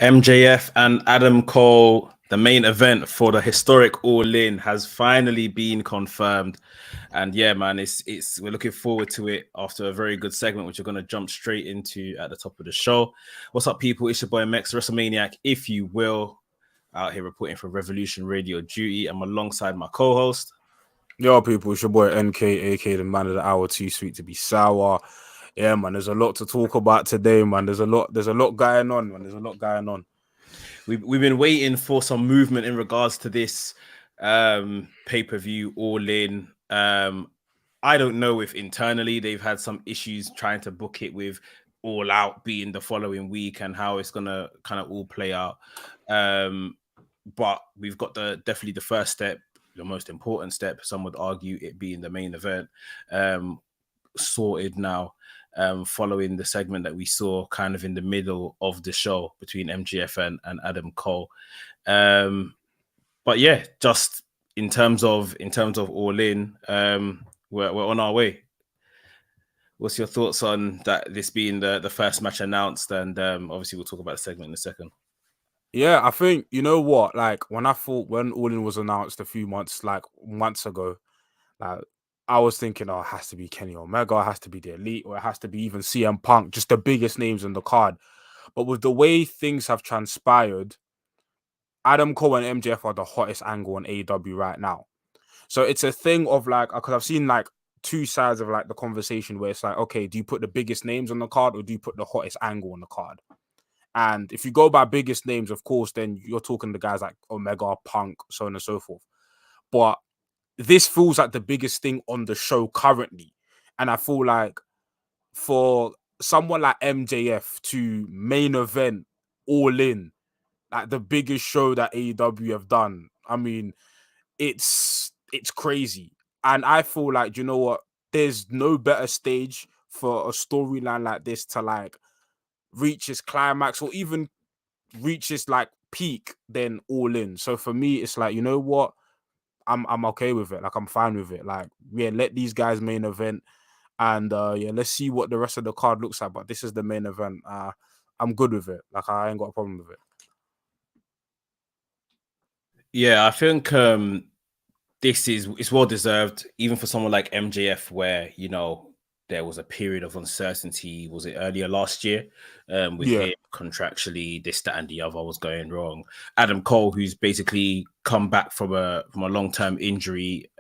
MJF and Adam Cole, the main event for the historic All In, has finally been confirmed. And yeah, man, it's we're looking forward to it after a very good segment, which we're going to jump straight into at the top of the show. What's up, people? It's your boy Mekz, WrestleManiac, if you will, out here reporting for Revolution Radio Duty. I'm alongside my co-host. Yo, people, it's your boy NK, aka the man of the hour, too sweet to be sour. Yeah, man, there's a lot to talk about today, man. There's a lot going on, man. There's a lot going on. We've been waiting for some movement in regards to this pay-per-view All In. I don't know if internally they've had some issues trying to book it with All Out being the following week and how it's gonna kind of all play out. But we've got definitely the first step, the most important step. Some would argue it being the main event, sorted now. Following the segment that we saw kind of in the middle of the show between MJF and Adam Cole. But yeah, just in terms of All In, we're on our way. What's your thoughts on that? This being the first match announced, and obviously we'll talk about the segment in a second. Yeah, I think you know what, like when All In was announced a few months ago, like I was thinking, oh, it has to be Kenny Omega, it has to be the Elite, or it has to be even CM Punk, just the biggest names on the card. But with the way things have transpired, Adam Cole and MJF are the hottest angle on AEW right now. So it's a thing of like, because I've seen like two sides of like the conversation where it's like, okay, do you put the biggest names on the card or do you put the hottest angle on the card? And if you go by biggest names, of course, then you're talking the guys like Omega, Punk, so on and so forth. But this feels like the biggest thing on the show currently. And I feel like for someone like MJF to main event All In, like the biggest show that AEW have done, I mean, it's crazy. And I feel like, you know what, there's no better stage for a storyline like this to like reach its climax or even reach its like peak than All In. So for me, it's like, you know what, I'm okay with it. Like I'm fine with it. Like, yeah, let these guys main event and yeah, let's see what the rest of the card looks like. But this is the main event. I'm good with it. Like I ain't got a problem with it. Yeah, I think it's well deserved, even for someone like MJF, where there was a period of uncertainty. Was it earlier last year? With him contractually, this, that, and the other was going wrong. Adam Cole, who's basically come back from a long-term injury,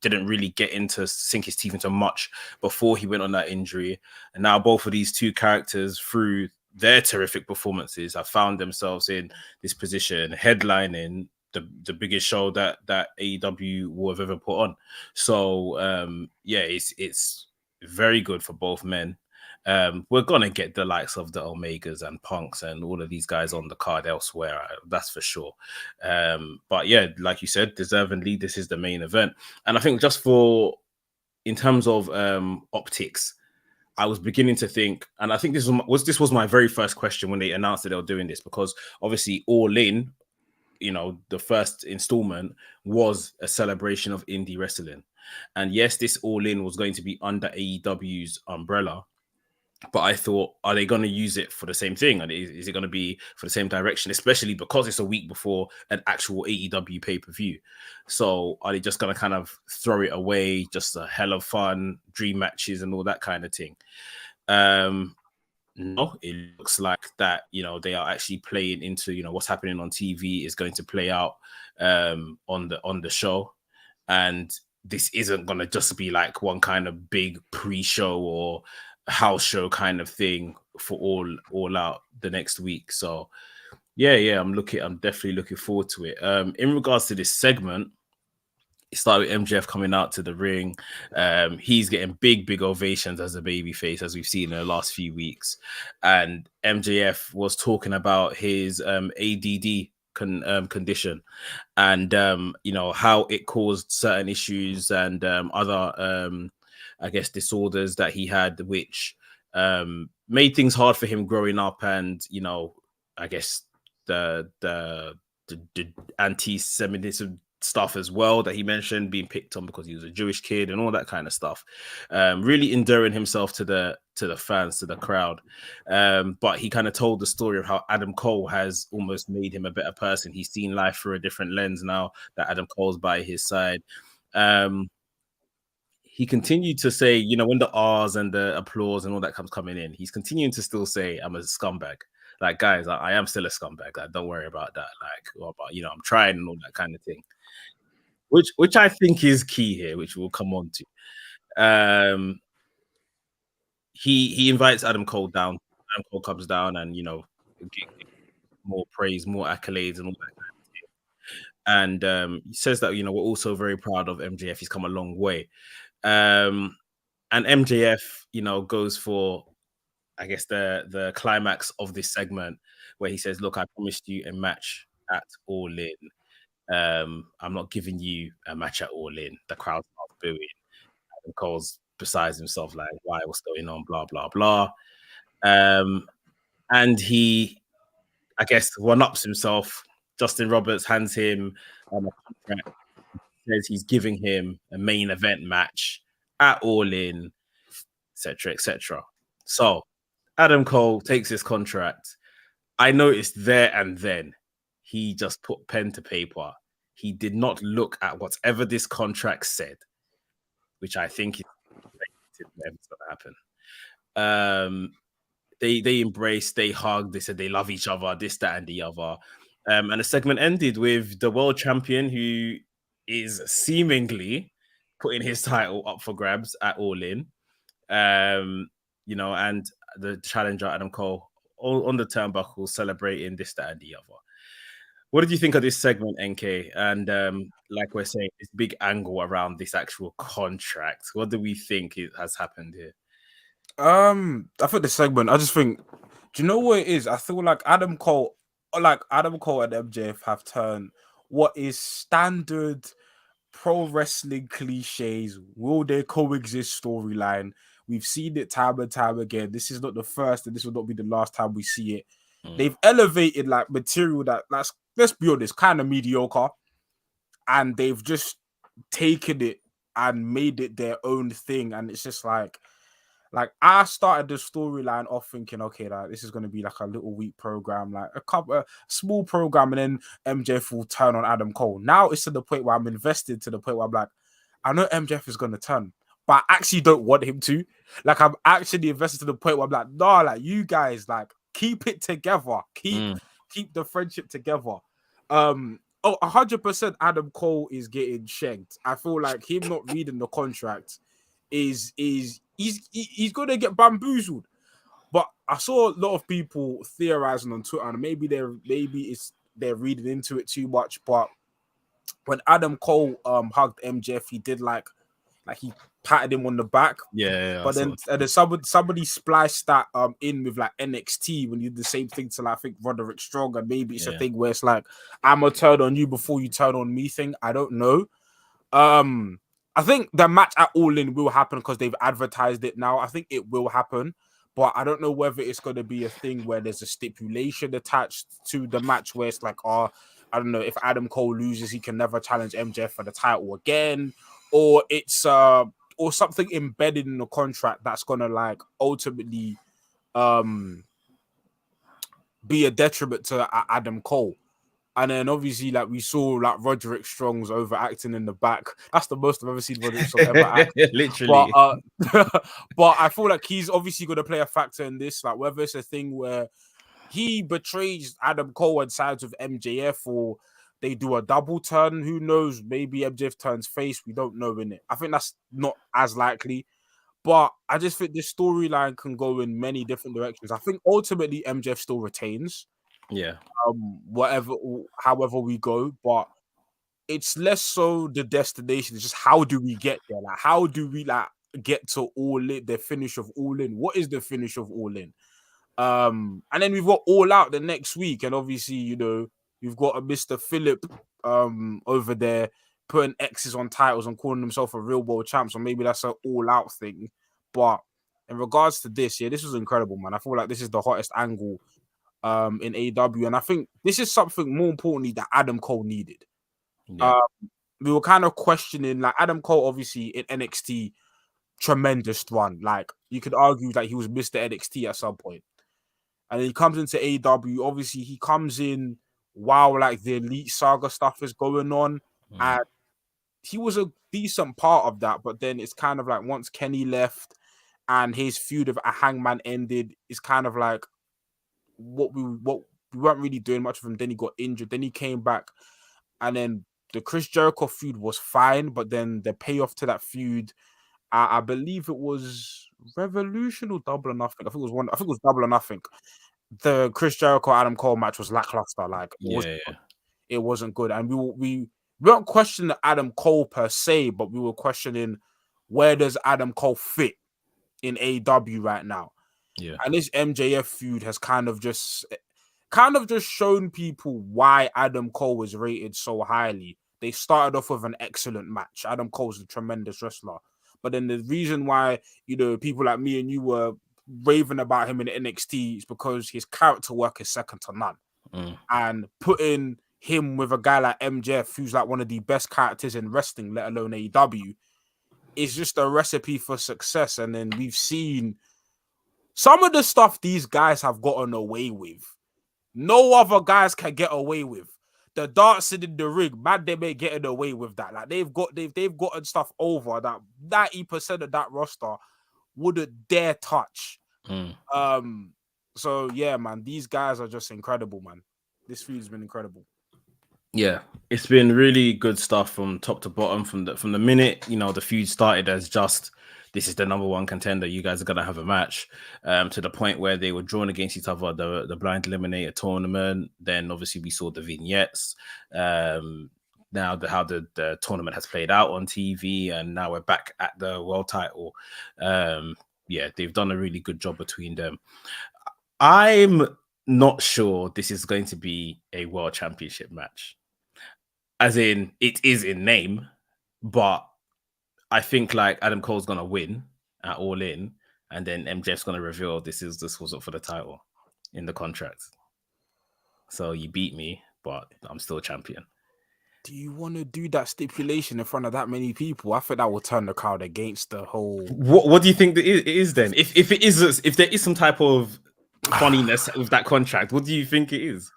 didn't really get into sink his teeth into much before he went on that injury. And now both of these two characters, through their terrific performances, have found themselves in this position, headlining the biggest show that AEW will have ever put on. So yeah, it's very good for both men. We're gonna get the likes of the Omegas and Punks and all of these guys on the card elsewhere, that's for sure. But yeah, like you said, deservingly, this is the main event. And I think just in terms of optics, I was beginning to think, and I think this was my very first question when they announced that they were doing this, because obviously All In, the first installment was a celebration of indie wrestling. And yes, this All In was going to be under AEW's umbrella. But I thought, are they going to use it for the same thing? And is it going to be for the same direction, especially because it's a week before an actual AEW pay-per-view? So are they just going to kind of throw it away, just a hell of fun, dream matches and all that kind of thing? No, it looks like that, they are actually playing into, what's happening on TV is going to play out on the show. And this isn't going to just be like one kind of big pre-show or house show kind of thing for all out the next week. So yeah, I'm definitely looking forward to it. In regards to this segment, it started with MJF coming out to the ring. He's getting big ovations as a babyface, as we've seen in the last few weeks. And MJF was talking about his ADD condition and how it caused certain issues and other I guess disorders that he had, which made things hard for him growing up. And I guess the anti-Semitism stuff as well that he mentioned, being picked on because he was a Jewish kid and all that kind of stuff. Really endearing himself to the fans, to the crowd. But he kind of told the story of how Adam Cole has almost made him a better person. He's seen life through a different lens now that Adam Cole's by his side. He continued to say, you know, when the R's and the applause and all that comes coming in, he's continuing to still say, I'm a scumbag. Like, guys, I am still a scumbag. Like, don't worry about that. Like, about, you know, I'm trying and all that kind of thing. Which I think is key here, which we'll come on to. He invites Adam Cole down. Adam Cole comes down and, you know, more praise, more accolades and all that kind of thing. And he says that, you know, we're also very proud of MJF. He's come a long way. And MJF, you know, goes for, I guess, the climax of this segment where he says, look, I promised you a match at All In. I'm not giving you a match at All In. The crowd starts booing. Adam Cole's besides himself, like, why, what's going on, blah, blah, blah. And he, I guess, one-ups himself. Justin Roberts hands him a contract. Says he's giving him a main event match at All In, etc., etc. So Adam Cole takes his contract. I noticed there and then he just put pen to paper. He did not look at whatever this contract said, which I think is going to happen. They embraced, they hugged, they said they love each other, this, that, and the other. And the segment ended with the world champion, who is seemingly putting his title up for grabs at All In. You know, and the challenger, Adam Cole, on the turnbuckle, celebrating this, that, and the other. What did you think of this segment, NK? And like we're saying, this big angle around this actual contract. What do we think has happened here? I think the segment, I just think, do you know what it is? I feel like Adam Cole and MJF have turned what is standard pro wrestling cliches, will they coexist storyline. We've seen it time and time again. This is not the first, and this will not be the last time we see it. They've elevated like material that's, let's be honest, kind of mediocre, and they've just taken it and made it their own thing. And it's just like I started the storyline off thinking, okay, like this is going to be like a little week program, like a small program, and then MJF will turn on Adam Cole. Now it's to the point where I'm invested, to the point where I'm like, I know MJF is going to turn, but I actually don't want him to. Like, I'm actually invested to the point where I'm like, nah, like you guys, like keep it together, keep the friendship together. 100% Adam Cole is getting shagged. I feel like him not reading the contract is he's gonna get bamboozled. But I saw a lot of people theorizing on Twitter, and maybe they're reading into it too much. But when Adam Cole hugged MJF, he did like he patted him on the back. Yeah. But then somebody spliced that in with like NXT when you did the same thing to like, I think Roderick Strong, and maybe it's a thing where it's like, I'm gonna turn on you before you turn on me thing. I don't know. I think the match at All In will happen because they've advertised it now. I think it will happen, but I don't know whether it's going to be a thing where there's a stipulation attached to the match where it's like, I don't know, if Adam Cole loses, he can never challenge MJF for the title again, or it's or something embedded in the contract that's going to like ultimately be a detriment to Adam Cole. And then obviously, like we saw, like Roderick Strong's overacting in the back. That's the most I've ever seen Roderick Strong ever act. Literally. But I feel like he's obviously going to play a factor in this. Like whether it's a thing where he betrays Adam Cole and sides with MJF, or they do a double turn. Who knows? Maybe MJF turns face. We don't know, innit? I think that's not as likely. But I just think this storyline can go in many different directions. I think ultimately MJF still retains. Yeah. However we go, but it's less so the destination. It's just how do we get there? Like, how do we like get to All In, the finish of All In? What is the finish of All In? And then we've got All Out the next week, and obviously, you know, we've got a Mr. Phillip over there putting X's on titles and calling himself a real world champ. So maybe that's an All Out thing. But in regards to this, this was incredible, man. I feel like this is the hottest angle in AEW, and I think this is something more importantly that Adam Cole needed. we were kind of questioning, like, Adam Cole, obviously in NXT, tremendous run. Like, you could argue that he was Mr. NXT at some point. And then he comes into AEW. Obviously, he comes in while like the Elite Saga stuff is going on. And he was a decent part of that. But then it's kind of like once Kenny left and his feud of a Hangman ended, it's kind of like what we weren't really doing much of him. Then he got injured. Then he came back. And then the Chris Jericho feud was fine. But then the payoff to that feud, I believe it was Revolution or Double or Nothing. I think it was Double or Nothing. The Chris Jericho Adam Cole match was lackluster. Like, it wasn't good. And we weren't questioning Adam Cole per se, but we were questioning where does Adam Cole fit in AEW right now. Yeah. And this MJF feud has kind of just shown people why Adam Cole was rated so highly. They started off with an excellent match. Adam Cole's a tremendous wrestler. But then the reason why, people like me and you were raving about him in NXT is because his character work is second to none. And putting him with a guy like MJF, who's like one of the best characters in wrestling, let alone AEW, is just a recipe for success. And then we've seen some of the stuff these guys have gotten away with. No other guys can get away with. The dancing in the ring, man, they ain't getting away with that. Like they've gotten stuff over that 90% of that roster wouldn't dare touch. So yeah, man, these guys are just incredible, man. This feud's been incredible. Yeah, it's been really good stuff from top to bottom. From the minute the feud started as just this is the number one contender, you guys are gonna have a match, to the point where they were drawn against each other, the blind eliminator tournament. Then obviously we saw the vignettes. Now how the tournament has played out on TV, and now we're back at the world title. Yeah, they've done a really good job between them. I'm not sure this is going to be a world championship match. As in, it is in name, but I think like Adam Cole's gonna win at All In, and then MJF's gonna reveal this was up for the title in the contract. So you beat me, but I'm still champion. Do you want to do that stipulation in front of that many people? I think that will turn the crowd against the whole. What do you think it is then? If there is some type of funniness with that contract, what do you think it is?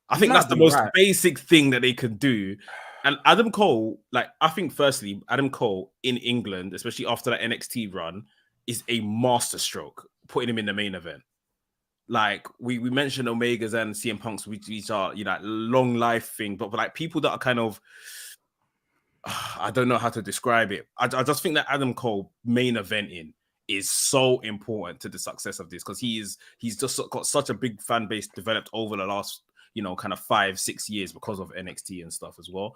I think that's the most basic thing that they could do. And Adam Cole, like, I think firstly, Adam Cole in England, especially after that NXT run, is a masterstroke, putting him in the main event. Like, we mentioned Omegas and CM Punks, which are, long life thing, but like people that are kind of, I don't know how to describe it. I just think that Adam Cole main eventing is so important to the success of this, because he's just got such a big fan base developed over the last kind of 5-6 years because of NXT and stuff as well.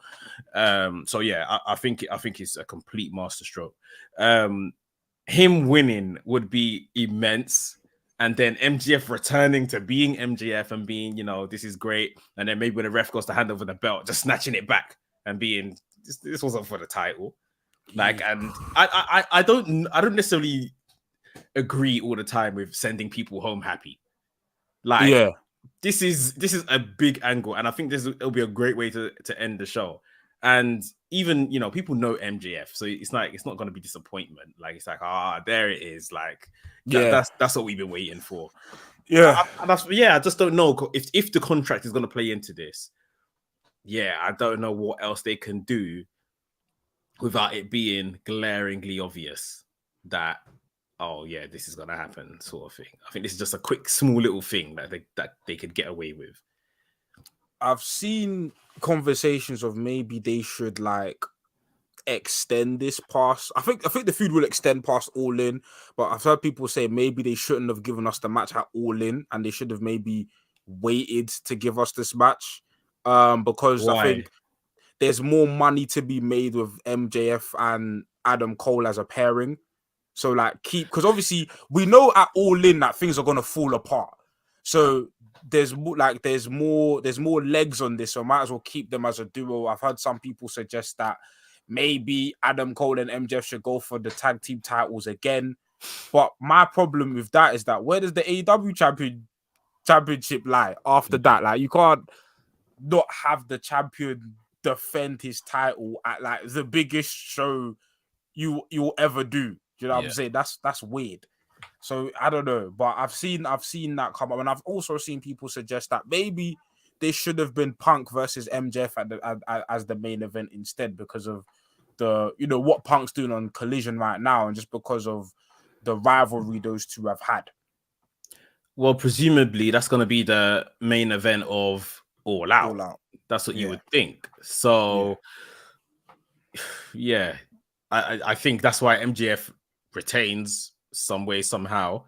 So yeah, I think it's a complete masterstroke. Him winning would be immense, and then MJF returning to being MJF and being, this is great, and then maybe when the ref goes to hand over the belt, just snatching it back and being this wasn't for the title. Like, and I don't necessarily agree all the time with sending people home happy. Like, yeah. This is a big angle, and I think it'll be a great way to end the show. And even people know MJF, so it's not going to be disappointment. Like, it's like, there it is. Like, that's what we've been waiting for. Yeah, I just don't know if the contract is going to play into this. Yeah, I don't know what else they can do without it being glaringly obvious that, oh yeah, this is gonna happen, sort of thing. I think this is just a quick, small little thing that they could get away with. I've seen conversations of maybe they should like extend this past. I think the feud will extend past All In, but I've heard people say maybe they shouldn't have given us the match at All In, and they should have maybe waited to give us this match. Because why? I think there's more money to be made with MJF and Adam Cole as a pairing. So like because obviously we know at All In that things are gonna fall apart. So there's more legs on this, so might as well keep them as a duo. I've heard some people suggest that maybe Adam Cole and MJF should go for the tag team titles again. But my problem with that is that where does the AEW championship lie after that? Like, you can't not have the champion defend his title at like the biggest show you'll ever do. Do you know what I'm saying? That's weird. So I don't know, but I've seen that come up, and I've also seen people suggest that maybe they should have been Punk versus MJF as the main event instead, because of the what Punk's doing on Collision right now, and just because of the rivalry those two have had. Well, presumably that's going to be the main event of All Out. All Out. That's what you would think. So, yeah, I think that's why MJF retains some way, somehow.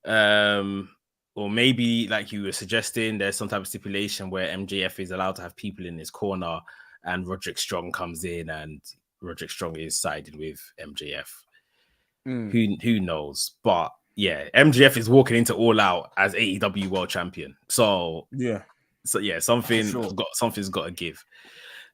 Or maybe, like you were suggesting, there's some type of stipulation where MJF is allowed to have people in his corner, and Roderick Strong comes in, and Roderick Strong is sided with MJF. Who knows? But yeah, MJF is walking into All Out as AEW World Champion. So something's got to give.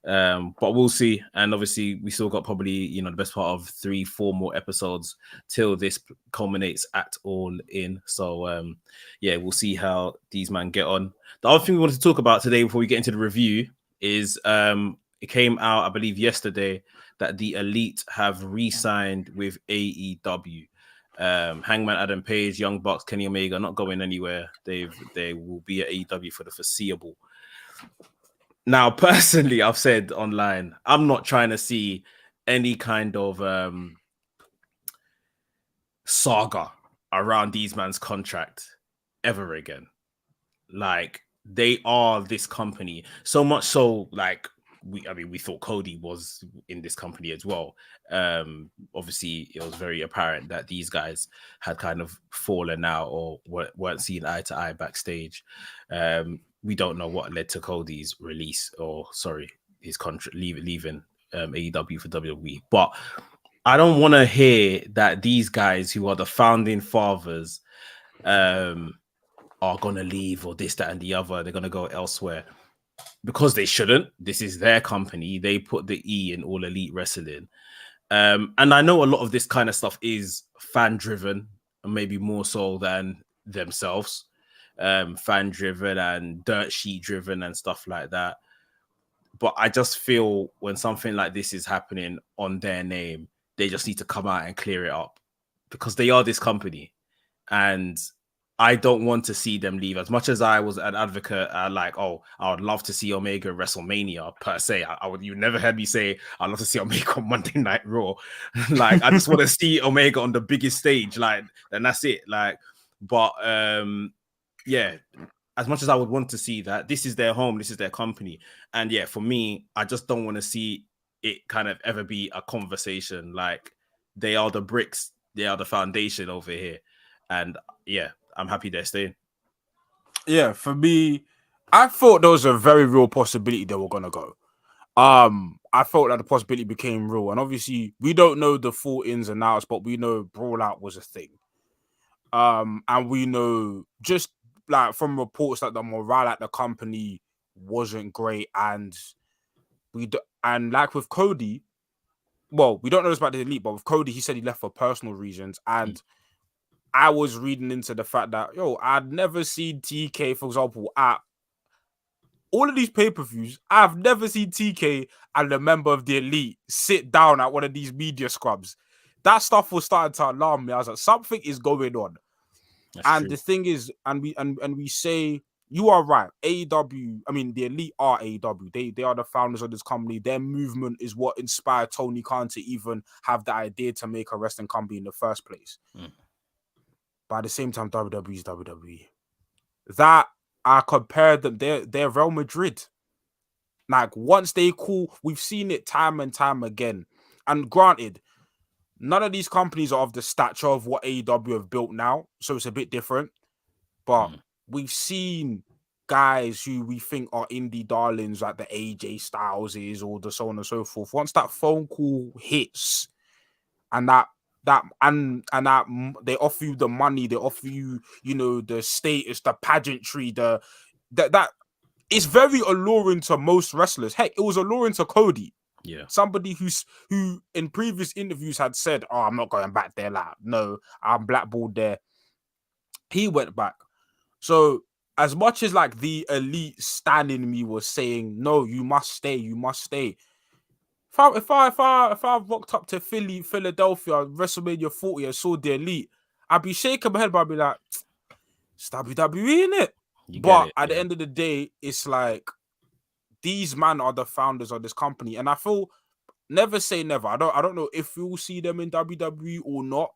But we'll see. And obviously, we still got probably the best part of 3-4 more episodes till this culminates at All In. So we'll see how these men get on. The other thing we wanted to talk about today before we get into the review is it came out, I believe, yesterday that the Elite have re-signed with AEW. Hangman Adam Page, Young Bucks, Kenny Omega not going anywhere. They will be at AEW for the foreseeable. Now, personally, I've said online, I'm not trying to see any kind of saga around these man's contract ever again. Like, they are this company. So much so, like, we thought Cody was in this company as well. Obviously, it was very apparent that these guys had kind of fallen out or weren't seen eye to eye backstage. We don't know what led to Cody's release, his contract leaving AEW for WWE. But I don't want to hear that these guys who are the founding fathers are going to leave or this, that, and the other. They're going to go elsewhere. Because they shouldn't. This is their company. They put the E in All Elite Wrestling. And I know a lot of this kind of stuff is fan-driven, and maybe more so than themselves. Fan-driven and dirt sheet-driven and stuff like that. But I just feel when something like this is happening on their name, they just need to come out and clear it up. Because they are this company. And I don't want to see them leave. As much as I was an advocate, I would love to see Omega at WrestleMania per se. You never heard me say I'd love to see Omega on Monday Night Raw. Like, I just want to see Omega on the biggest stage. Like, and that's it. Like, but as much as I would want to see that, this is their home, this is their company. And yeah, for me, I just don't want to see it kind of ever be a conversation. Like, they are the bricks, they are the foundation over here. And yeah, I'm happy they're staying. Yeah, for me, I thought there was a very real possibility they were gonna go. I felt that the possibility became real, and obviously we don't know the full ins and outs, but we know Brawl Out was a thing. And we know just like from reports that the morale at the company wasn't great, and like with Cody, well, we don't know this about the Elite, but with Cody, he said he left for personal reasons, and I was reading into the fact that I'd never seen TK, for example, at all of these pay-per-views. I've never seen TK and a member of the Elite sit down at one of these media scrubs. That stuff was starting to alarm me. I was like, something is going on. That's true. The thing is, and we say, you are right. AEW, I mean, the Elite are AEW. They are the founders of this company. Their movement is what inspired Tony Khan to even have the idea to make a wrestling company in the first place. But at the same time, WWE is WWE. That I compared them, they're Real Madrid. Like, once they call, we've seen it time and time again. And granted, none of these companies are of the stature of what AEW have built now, so it's a bit different. But we've seen guys who we think are indie darlings, like the AJ Styles or the so on and so forth. Once that phone call hits, and that they offer you the money, they offer you, the status, the pageantry, that it's very alluring to most wrestlers. Heck, it was alluring to Cody. Yeah. Somebody who in previous interviews had said, "Oh, I'm not going back there. Like, no, I'm blackballed there." He went back. So as much as like the elite stand in me was saying, no, you must stay, you must stay. If I rocked up to Philadelphia, WrestleMania 40 and saw the elite, I'd be shaking my head, but I'd be like, it's WWE, innit? You get But it. at the Yeah. end of the day, it's like these men are the founders of this company, and I feel never say never. I don't know if we will see them in WWE or not,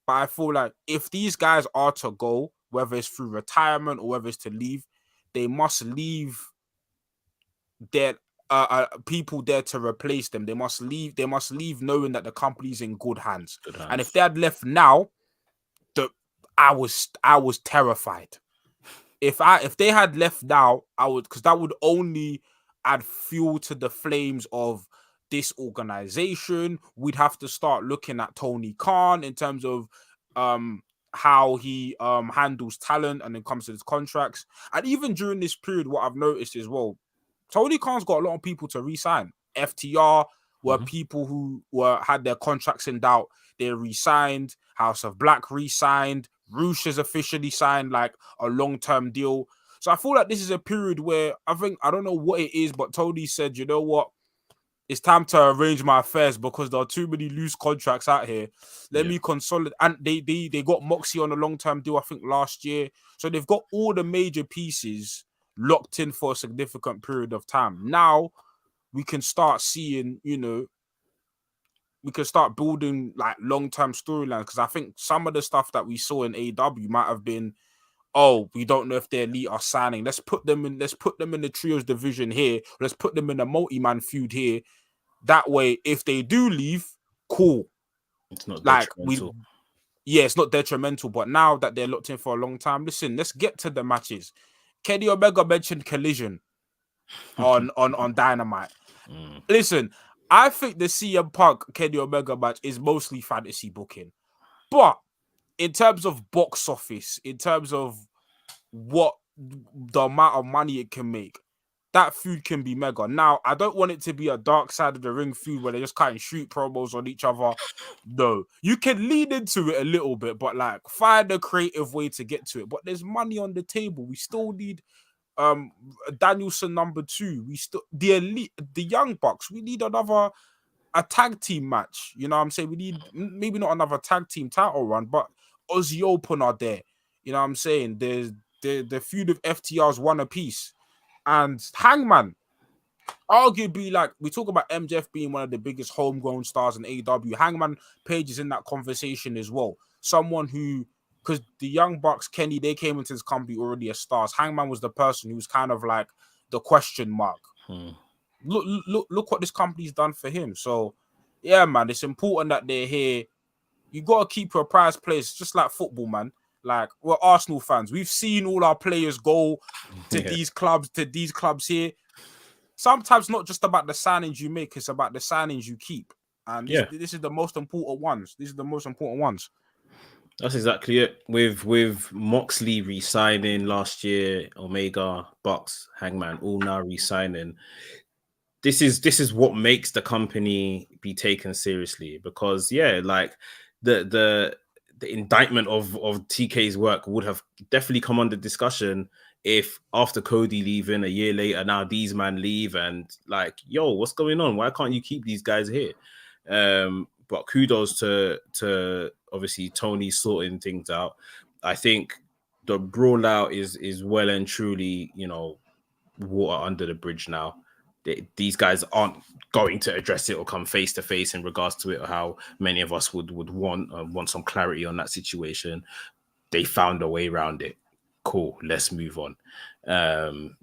but I feel like if these guys are to go, whether it's through retirement or whether it's to leave, they must leave their people there to replace them. They must leave. They must leave knowing that the company's in good hands. Good And if hands. they had left now, I was terrified. If they had left now, I would, because that would only add fuel to the flames of this organization. We'd have to start looking at Tony Khan in terms of how he handles talent and then comes to his contracts. And even during this period, what I've noticed as well, Tony Khan's got a lot of people to re-sign. FTR were people who had their contracts in doubt. They re-signed. House of Black re-signed. Roosh has officially signed like a long-term deal. So I feel like this is a period where I don't know what it is, but Tony said, you know what? It's time to arrange my affairs because there are too many loose contracts out here. Let me consolidate. And they got Moxie on a long-term deal, I think, last year. So they've got all the major pieces locked in for a significant period of time. Now we can start seeing, we can start building like long-term storylines, because I think some of the stuff that we saw in AEW might have been, oh, we don't know if their elite are signing. Let's put them in the trios division here. Let's put them in a multi-man feud here. That way, if they do leave, cool. It's not like detrimental. it's not detrimental. But now that they're locked in for a long time, listen, let's get to the matches. Kenny Omega mentioned Collision on Dynamite. Listen, I think the CM Punk Kenny Omega match is mostly fantasy booking, but in terms of box office, in terms of what the amount of money it can make, that feud can be mega. Now, I don't want it to be a dark side of the ring feud where they just kind of shoot promos on each other. No, you can lean into it a little bit, but like find a creative way to get to it. But there's money on the table. We still need Danielson number 2. We still the elite, the Young Bucks. We need a tag team match. You know what I'm saying? We need maybe not another tag team title run, but Aussie Open are there. You know what I'm saying? There's the feud of FTR's one apiece. And Hangman, arguably, like we talk about MJF being one of the biggest homegrown stars in AEW, Hangman Page is in that conversation as well. Someone who, because the Young Bucks, Kenny, they came into this company already as stars. Hangman was the person who was kind of like the question mark. Look what this company's done for him. So, yeah, man, it's important that they're here. You got to keep your prize place, just like football, man. Like, we're Arsenal fans. We've seen all our players go to these clubs here. Sometimes not just about the signings you make, it's about the signings you keep. And this is the most important ones. These are the most important ones. That's exactly it. With Moxley re-signing last year, Omega, Bucks, Hangman, all now re-signing. This is what makes the company be taken seriously, because like the indictment of TK's work would have definitely come under discussion if after Cody leaving a year later, now these men leave and like, yo, what's going on? Why can't you keep these guys here? But kudos to obviously Tony sorting things out. I think the brawl out is well and truly, water under the bridge now. These guys aren't going to address it or come face to face in regards to it, or how many of us would want some clarity on that situation. They found a way around it. Cool, let's move on.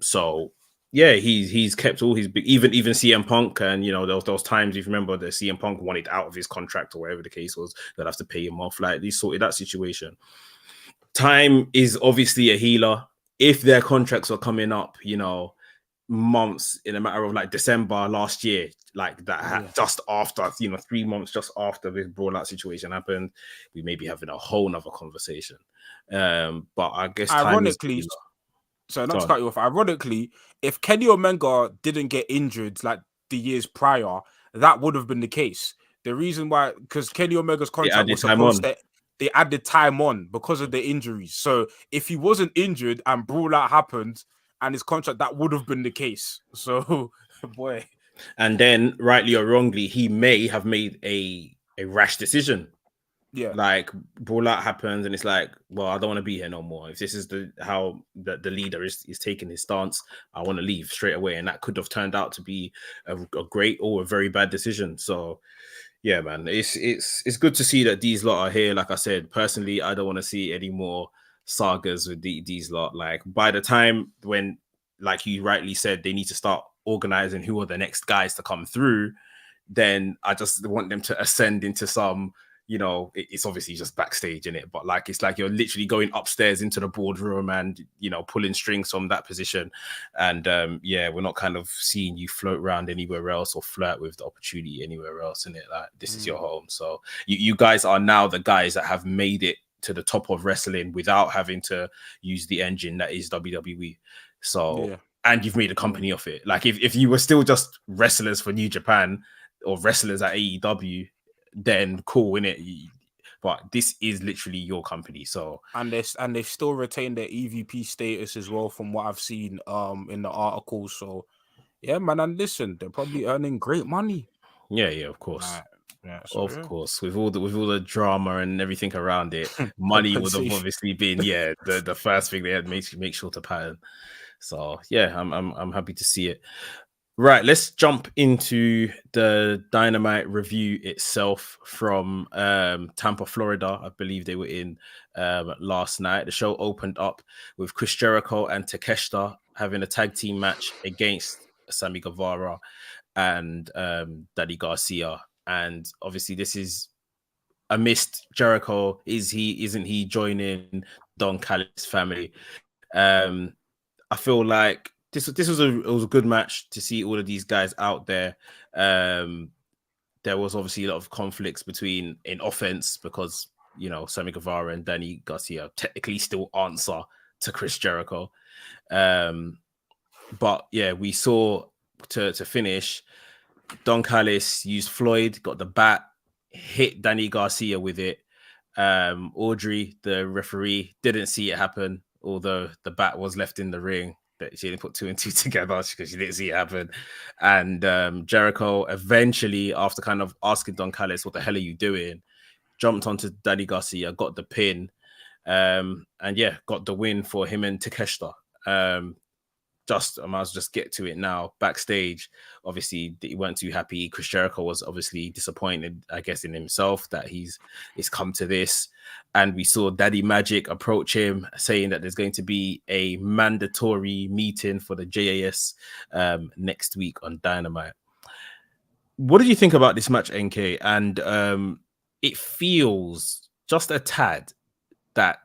So yeah, he's kept all his big, even CM Punk, and those times, if you remember, the CM Punk wanted out of his contract or whatever the case was, they'll have to pay him off. Like, they sorted that situation. Time is obviously a healer. If their contracts are coming up, months, in a matter of like December last year, like that, just after 3 months just after this brawl out situation happened, we may be having a whole nother conversation. But I guess ironically, so not to cut you off, ironically, if Kenny Omega didn't get injured like the years prior, that would have been the case. The reason why, because Kenny Omega's contract was supposed to they added time on because of the injuries. So if he wasn't injured and Brawl Out happened and his contract, that would have been the case. So, boy. And then, rightly or wrongly, he may have made a rash decision. Yeah. Like, Brawl Out happens, and it's like, well, I don't want to be here no more. If this is how the leader is taking his stance, I want to leave straight away. And that could have turned out to be a great or a very bad decision. So, yeah, man, it's good to see that these lot are here. Like I said, personally, I don't want to see any more sagas with these lot. Like, by the time when, like you rightly said, they need to start organizing who are the next guys to come through, then I just want them to ascend into some, you know, it's obviously just backstage in it, but like it's like you're literally going upstairs into the boardroom and, you know, pulling strings from that position. And yeah, we're not kind of seeing you float around anywhere else or flirt with the opportunity anywhere else in it. Like, this is your home. So you guys are now the guys that have made it to the top of wrestling without having to use the engine that is WWE. So and you've made a company of it. Like, if you were still just wrestlers for New Japan or wrestlers at AEW, then cool, innit? But this is literally your company. So they've still retained their EVP status as well, from what I've seen in the articles. So yeah, man, and listen, they're probably earning great money. Yeah, of course. So, of course, with all the drama and everything around it, money would have obviously been the first thing they had make sure to pattern. So yeah, I'm happy to see it. Right, let's jump into the Dynamite review itself from Tampa, Florida. I believe they were in last night. The show opened up with Chris Jericho and Takeshita having a tag team match against Sammy Guevara and Daddy Garcia. And obviously this is amidst Jericho. Isn't he joining Don Callis' family? I feel like this was a good match to see all of these guys out there. There was obviously a lot of conflicts in offense because, you know, Sammy Guevara and Danny Garcia technically still answer to Chris Jericho. But yeah, we saw to finish, Don Callis used Floyd, got the bat, hit Danny Garcia with it. Audrey, the referee, didn't see it happen, although the bat was left in the ring. But she didn't put 2 and 2 together because she didn't see it happen. And Jericho eventually, after kind of asking Don Callis, what the hell are you doing, jumped onto Danny Garcia, got the pin, and yeah, got the win for him and Takeshita. I might as well just get to it now. Backstage, obviously, they weren't too happy. Chris Jericho was obviously disappointed, I guess, in himself that it's come to this. And we saw Daddy Magic approach him, saying that there's going to be a mandatory meeting for the JAS next week on Dynamite. What did you think about this match, NK? And it feels just a tad that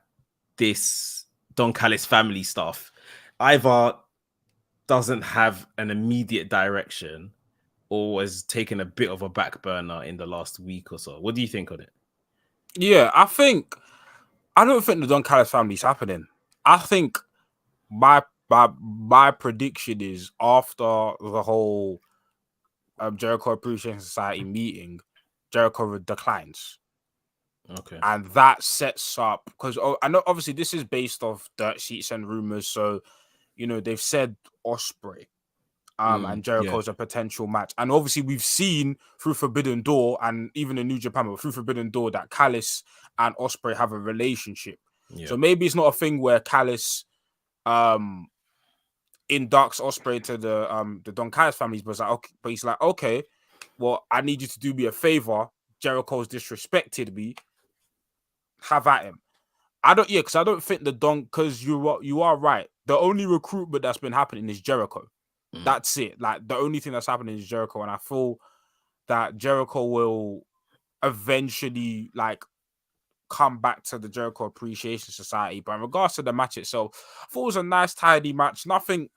this Don Callis family stuff either doesn't have an immediate direction or has taken a bit of a back burner in the last week or so. What do you think on it? Yeah, I don't think the Don Callis family is happening. I think my prediction is after the whole Jericho Appreciation Society meeting, Jericho declines. Okay. And that sets up, because I know obviously this is based off dirt sheets and rumors, so you know they've said Ospreay and Jericho's a potential match. And obviously we've seen through Forbidden Door and even in New Japan, but through Forbidden Door, that Callis and Ospreay have a relationship. Yeah. So maybe it's not a thing where Callis inducts Ospreay to the Don Callis families, but he's like, okay, well, I need you to do me a favor. Jericho's disrespected me. Have at him. Because I don't think because you are right. The only recruitment that's been happening is Jericho. That's it. Like, the only thing that's happening is Jericho, and I feel that Jericho will eventually like come back to the Jericho Appreciation Society. But in regards to the match itself, I thought it was a nice, tidy match. Nothing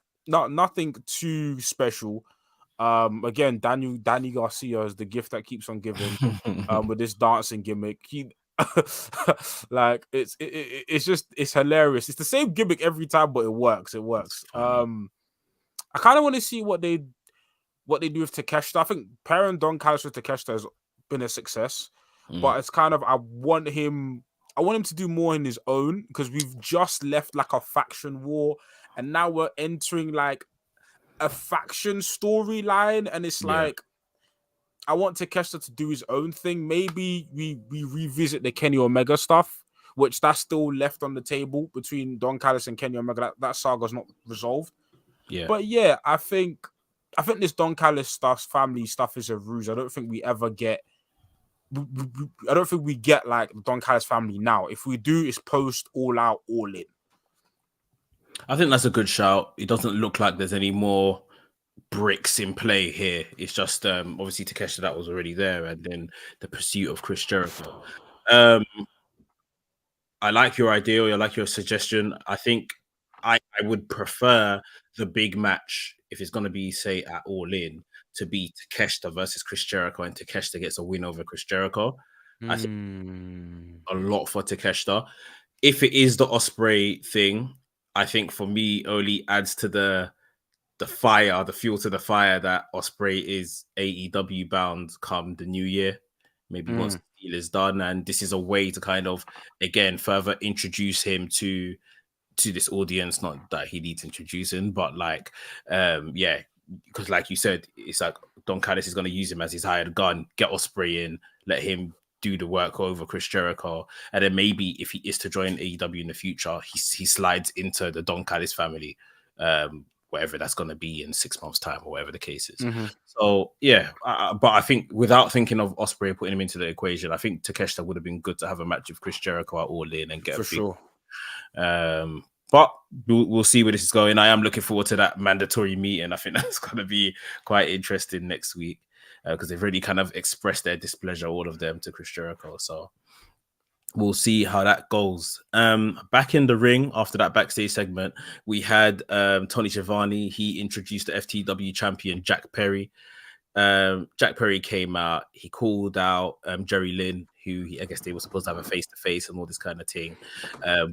too special. Again, Danny Garcia is the gift that keeps on giving. With this dancing gimmick, like it's hilarious. It's the same gimmick every time, but it works. I kind of want to see what they do with Takeshita. I think pairing Don Callis with Takeshita has been a success, but it's kind of, I want him I want him to do more in his own, because we've just left like a faction war, and now we're entering like a faction storyline, and it's like I want Takeshita to do his own thing. Maybe we revisit the Kenny Omega stuff, which that's still left on the table between Don Callis and Kenny Omega. That saga's not resolved. Yeah. But yeah, I think this Don Callis stuff, family stuff, is a ruse. I don't think we ever get. I don't think we get like the Don Callis family now. If we do, it's post All Out, All In. I think that's a good shout. It doesn't look like there's any more bricks in play here. It's just obviously Takeshita that was already there, and then the pursuit of Chris Jericho. I like your idea. I like your suggestion. I think I would prefer the big match, if it's going to be, say, at All In, to be Takeshita versus Chris Jericho, and Takeshita gets a win over Chris Jericho. I think a lot for Takeshita. If it is the Ospreay thing, I think for me only adds to the fire, the fuel to the fire, that Ospreay is AEW bound come the new year. Maybe once the deal is done, and this is a way to kind of again further introduce him to this audience. Not that he needs introducing, but like because like you said, it's like Don Callis is going to use him as his hired gun, get Ospreay in, let him do the work over Chris Jericho, and then maybe if he is to join AEW in the future, he slides into the Don Callis family, whatever that's going to be in 6 months' time, or whatever the case is. So yeah, but I think without thinking of Ospreay putting him into the equation, I think Takeshita would have been good to have a match with Chris Jericho at All In and get for sure. But we'll see where this is going. I am looking forward to that mandatory meeting. I think that's going to be quite interesting next week, because they've really kind of expressed their displeasure, all of them, to Chris Jericho. So we'll see how that goes. Back in the ring after that backstage segment, we had Tony Schiavone. He introduced the FTW champion Jack Perry. Jack Perry came out. He called out Jerry Lynn, who I guess they were supposed to have a face-to-face and all this kind of thing,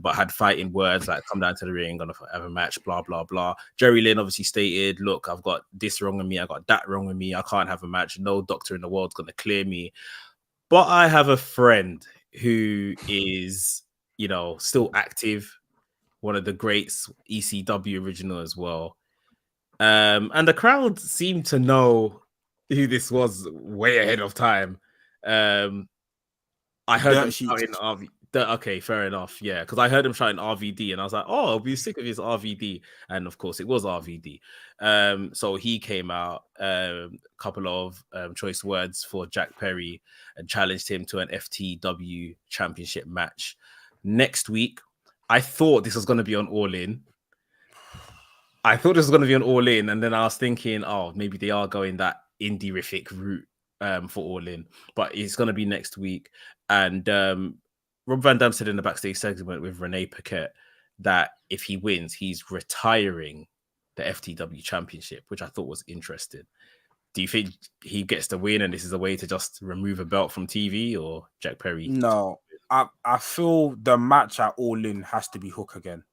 but had fighting words like, come down to the ring, gonna have a match, blah, blah, blah. Jerry Lynn obviously stated, look, I've got this wrong with me, I got that wrong with me, I can't have a match, no doctor in the world's gonna clear me. But I have a friend who is, still active, one of the greats, ECW original as well. And the crowd seemed to know who this was way ahead of time. I heard them shouting RVD. Okay, fair enough. Yeah, because I heard them shouting RVD, and I was like, "Oh, I'll be sick of his RVD." And of course, it was RVD. So he came out, a couple of choice words for Jack Perry, and challenged him to an FTW championship match next week. I thought this was going to be on All In. And then I was thinking, oh, maybe they are going that indie-rific route for All In, but it's going to be next week. And Rob Van Dam said in the backstage segment with Renee Paquette that if he wins, he's retiring the FTW championship, which I thought was interesting. Do you think he gets the win and this is a way to just remove a belt from TV, or Jack Perry? No, I feel the match at All In has to be Hook again.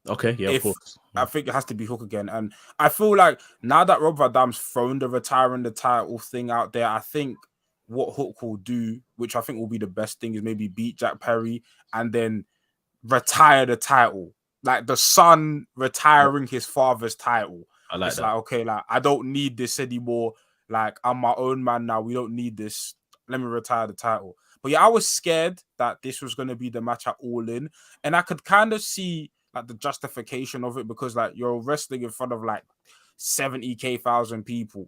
Okay, yeah, of course. I think it has to be Hook again. And I feel like now that Rob Van Dam's thrown the retiring the title thing out there, I think what Hook will do, which I think will be the best thing, is maybe beat Jack Perry and then retire the title. Like the son retiring his father's title. I like it's that. Like, okay, like I don't need this anymore. Like I'm my own man now. We don't need this. Let me retire the title. But yeah, I was scared that this was going to be the match at All In. And I could kind of see like the justification of it, because like you're wrestling in front of like 70,000 people.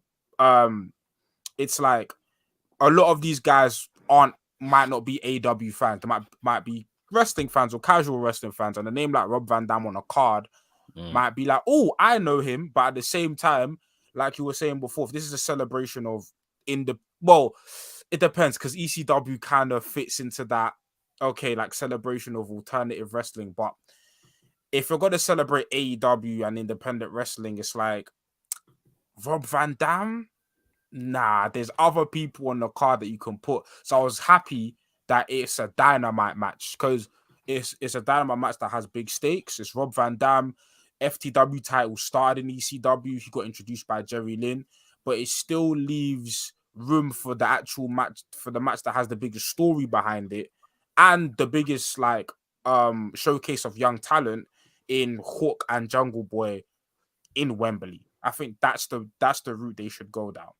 It's like a lot of these guys might not be AW fans. They might be wrestling fans or casual wrestling fans. And a name like Rob Van Dam on a card might be like, oh, I know him. But at the same time, like you were saying before, if this is a celebration of it depends, because ECW kind of fits into that, okay, like celebration of alternative wrestling. But if you're going to celebrate AEW and independent wrestling, it's like Rob Van Dam? Nah, there's other people on the card that you can put. So I was happy that it's a Dynamite match, because it's a Dynamite match that has big stakes. It's Rob Van Dam. FTW title started in ECW. He got introduced by Jerry Lynn, but it still leaves room for the actual match, for the match that has the biggest story behind it. and the biggest like showcase of young talent in Hook and Jungle Boy in Wembley. I think that's the route they should go down.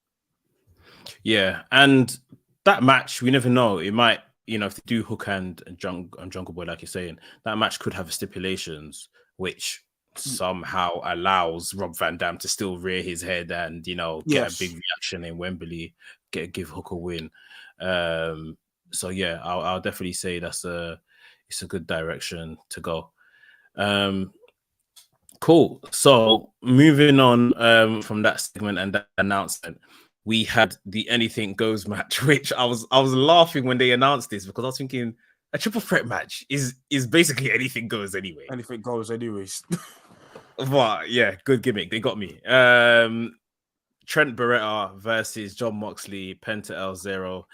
Yeah, and that match, we never know. It might, if they do Hook and Jungle Boy, like you're saying, that match could have stipulations which somehow allows Rob Van Dam to still rear his head and get a big reaction in Wembley, give Hook a win. So yeah, I'll definitely say it's a good direction to go. Cool. So moving on from that segment and that announcement, we had the Anything Goes match, which I was laughing when they announced this because I was thinking a triple threat match is basically anything goes anyway. Anything goes anyways. But yeah, good gimmick. They got me. Trent Beretta versus John Moxley, Penta El Zero.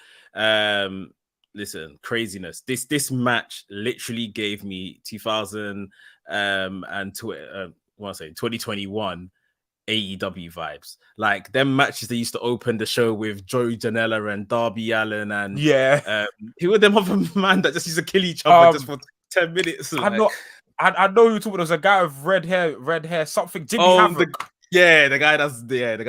Listen, craziness. This match literally gave me 2021 AEW vibes. Like them matches they used to open the show with Joey Janela and Darby Allin and who were them other man that just used to kill each other just for 10 minutes. I know you're talking. There's a guy with red hair, something Jimmy Havoc. The guy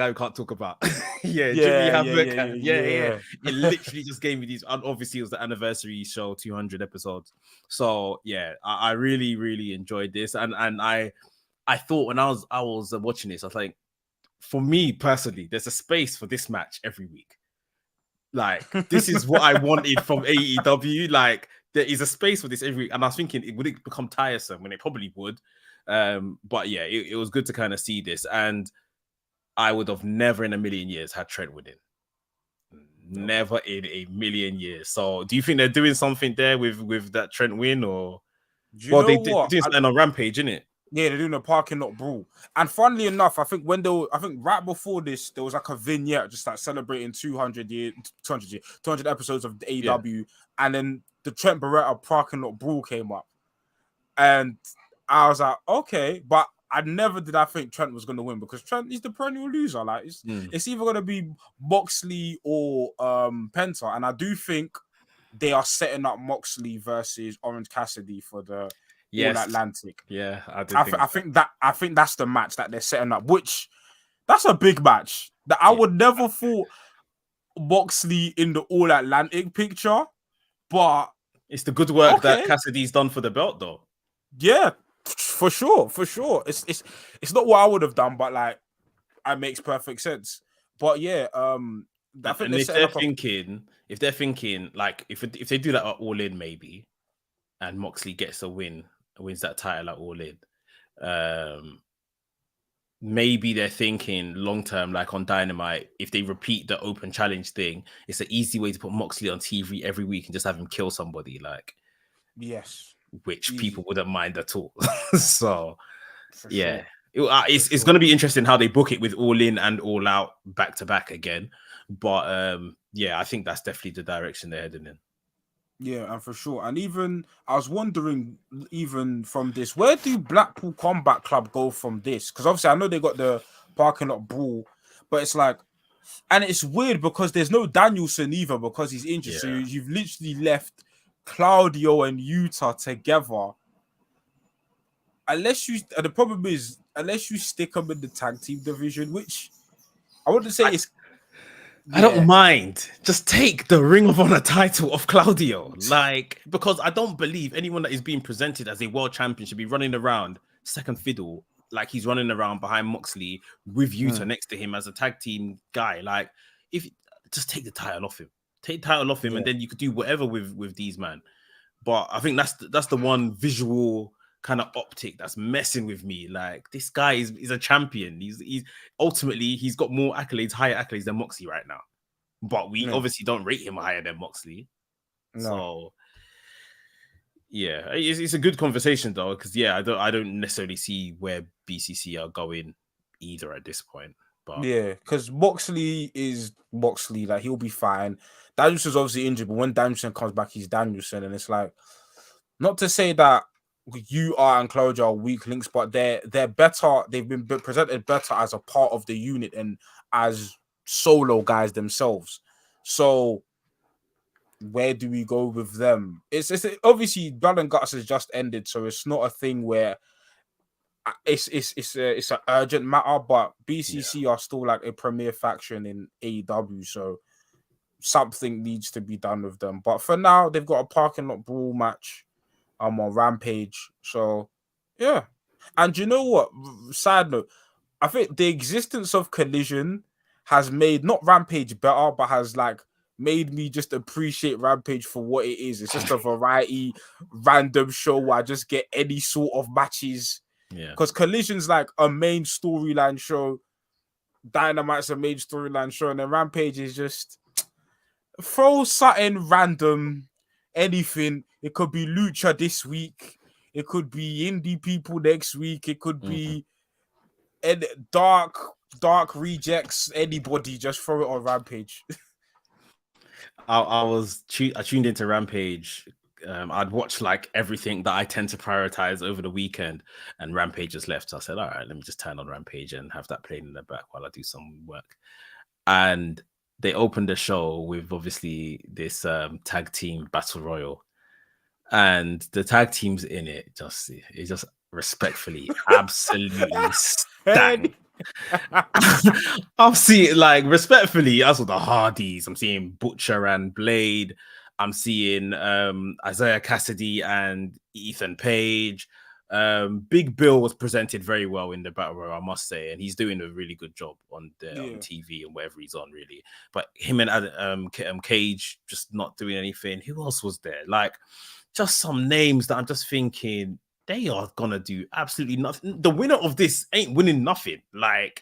who can't talk about. Jimmy Havoc. It literally just gave me these. And obviously, it was the anniversary show, 200 episodes. So yeah, I really, really enjoyed this, and I thought when I was watching this, I was like, for me personally, there's a space for this match every week. Like this is what I wanted from AEW. Like there is a space for this every week, and I was thinking it would become tiresome when it probably would. But yeah, it was good to kind of see this, and I would have never in a million years had Trent winning. Never in a million years. So, do you think they're doing something there with that Trent win, or they're doing something on Rampage, isn't it? Yeah, they're doing a parking lot brawl. And funnily enough, I think right before this, there was like a vignette just like celebrating 200 episodes of the AEW, and then the Trent Beretta parking lot brawl came up, and I was like, okay, but I never did I think Trent was going to win because Trent is the perennial loser. Like it's either going to be Moxley or Penta, and I do think they are setting up Moxley versus Orange Cassidy for the All Atlantic. Yeah, I think that's the match that they're setting up. Which that's a big match that I would never thought Moxley in the All Atlantic picture, but it's the good work that Cassidy's done for the belt, though. Yeah. For sure. It's not what I would have done, but like it makes perfect sense. But yeah, I think if they're thinking like if they do that at All In maybe, and Moxley gets a win, wins that title at All In, maybe they're thinking long term, like on Dynamite, if they repeat the open challenge thing, it's an easy way to put Moxley on TV every week and just have him kill somebody, like which people wouldn't mind at all. So sure. It's going to be interesting how they book it with All In and All Out back to back again. But I think that's definitely the direction they're heading in. Yeah, and for sure. And even I was wondering, even from this, where do Blackpool Combat Club go from this? Because obviously I know they got the parking lot brawl, but it's like, and it's weird because there's no Danielson either because he's injured. So you've literally left Claudio and Utah together. The problem is, unless you stick them in the tag team division, which I wouldn't say is. I don't mind. Just take the Ring of Honor title off Claudio. Like, because I don't believe anyone that is being presented as a world champion should be running around second fiddle, like he's running around behind Moxley with Utah next to him as a tag team guy. Like, if just take the title off him. Take the title off him, and then you could do whatever with these man. But I think that's the one visual kind of optic that's messing with me. Like, this guy is a champion. He's ultimately he's got more accolades, higher accolades than Moxley right now. But we obviously don't rate him higher than Moxley. No. So yeah, it's a good conversation though, because I don't necessarily see where BCC are going either at this point. But because Moxley is Moxley, like he'll be fine. Danielson's obviously injured, but when Danielson comes back, he's Danielson, and it's like, not to say that you and Claudio are weak links, but they're better. They've been presented better as a part of the unit and as solo guys themselves. So where do we go with them? It's obviously Blood and Guts has just ended, so it's not a thing where it's an urgent matter. But BCC are still like a premier faction in AEW, so something needs to be done with them. But for now, they've got a parking lot brawl match on Rampage. So yeah. And you know what? Side note, I think the existence of Collision has made not Rampage better, but has like made me just appreciate Rampage for what it is. It's just a variety, random show where I just get any sort of matches. Yeah. Because Collision's like a main storyline show, Dynamite's a main storyline show, and then Rampage is just throw something random, anything. It could be Lucha this week. It could be indie people next week. It could be dark rejects. Anybody, just throw it on Rampage. I tuned into Rampage. I'd watch like everything that I tend to prioritize over the weekend, and Rampage just left. So I said, all right, let me just turn on Rampage and have that playing in the back while I do some work. And they opened the show with obviously this tag team battle royal, and the tag teams in it just respectfully absolutely stank. I'm seeing like respectfully, I saw the Hardys. I'm seeing Butcher and Blade. I'm seeing Isaiah Cassidy and Ethan Page. Big Bill was presented very well in the battle royal, I must say, and he's doing a really good job on TV and whatever he's on, really. But him and Cage just not doing anything. Who else was there? Like, just some names that I'm just thinking they are gonna do absolutely nothing. The winner of this ain't winning nothing. I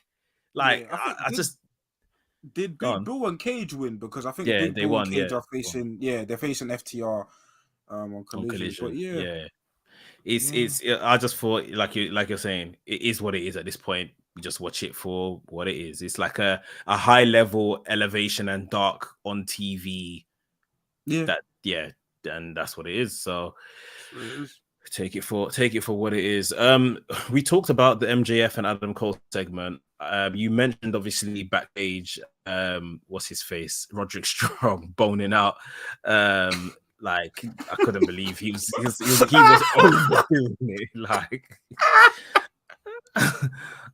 just did Bill and Cage win, because I think they Bill won. And Cage are facing they're facing FTR on Collision. But it's I just thought like you're saying, it is what it is at this point. You just watch it for what it is. It's like a high level elevation and dark on TV. And that's what it is. So take it for what it is. We talked about the MJF and Adam Cole segment. You mentioned obviously backstage, what's his face, Roderick Strong boning out. Like, I couldn't believe he was overdoing it. Like,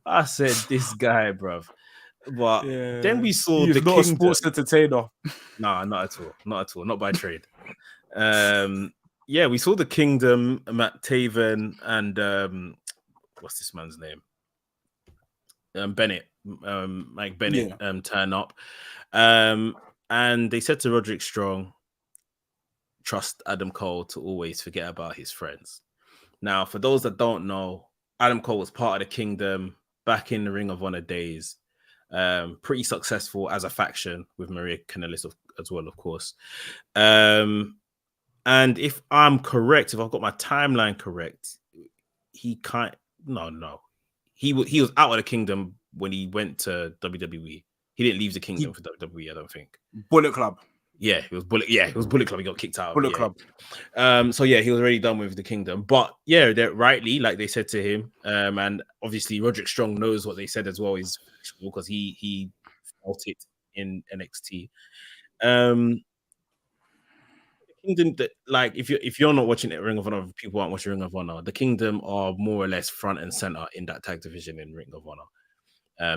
I said, this guy, bruv. But then we saw he's not a sports entertainer. No, not at all. Not by trade. We saw the Kingdom, Matt Taven, and what's this man's name? Bennett, Mike Bennett, turn up. And they said to Roderick Strong, trust Adam Cole to always forget about his friends. Now, for those that don't know, Adam Cole was part of the Kingdom back in the Ring of Honor days. Pretty successful as a faction with Maria Kanellis as well, of course. And if I'm correct, if I've got my timeline correct, he was out of the Kingdom when he went to WWE. He didn't leave the Kingdom for WWE, I don't think. Bullet Club. Yeah, it was Bullet Club. He got kicked out. Bullet Club. So he was already done with the Kingdom. But they're rightly, like they said to him, and obviously Roderick Strong knows what they said as well, is because he felt it in NXT. Kingdom, like if you're not watching Ring of Honor, people aren't watching Ring of Honor. The Kingdom are more or less front and center in that tag division in Ring of Honor.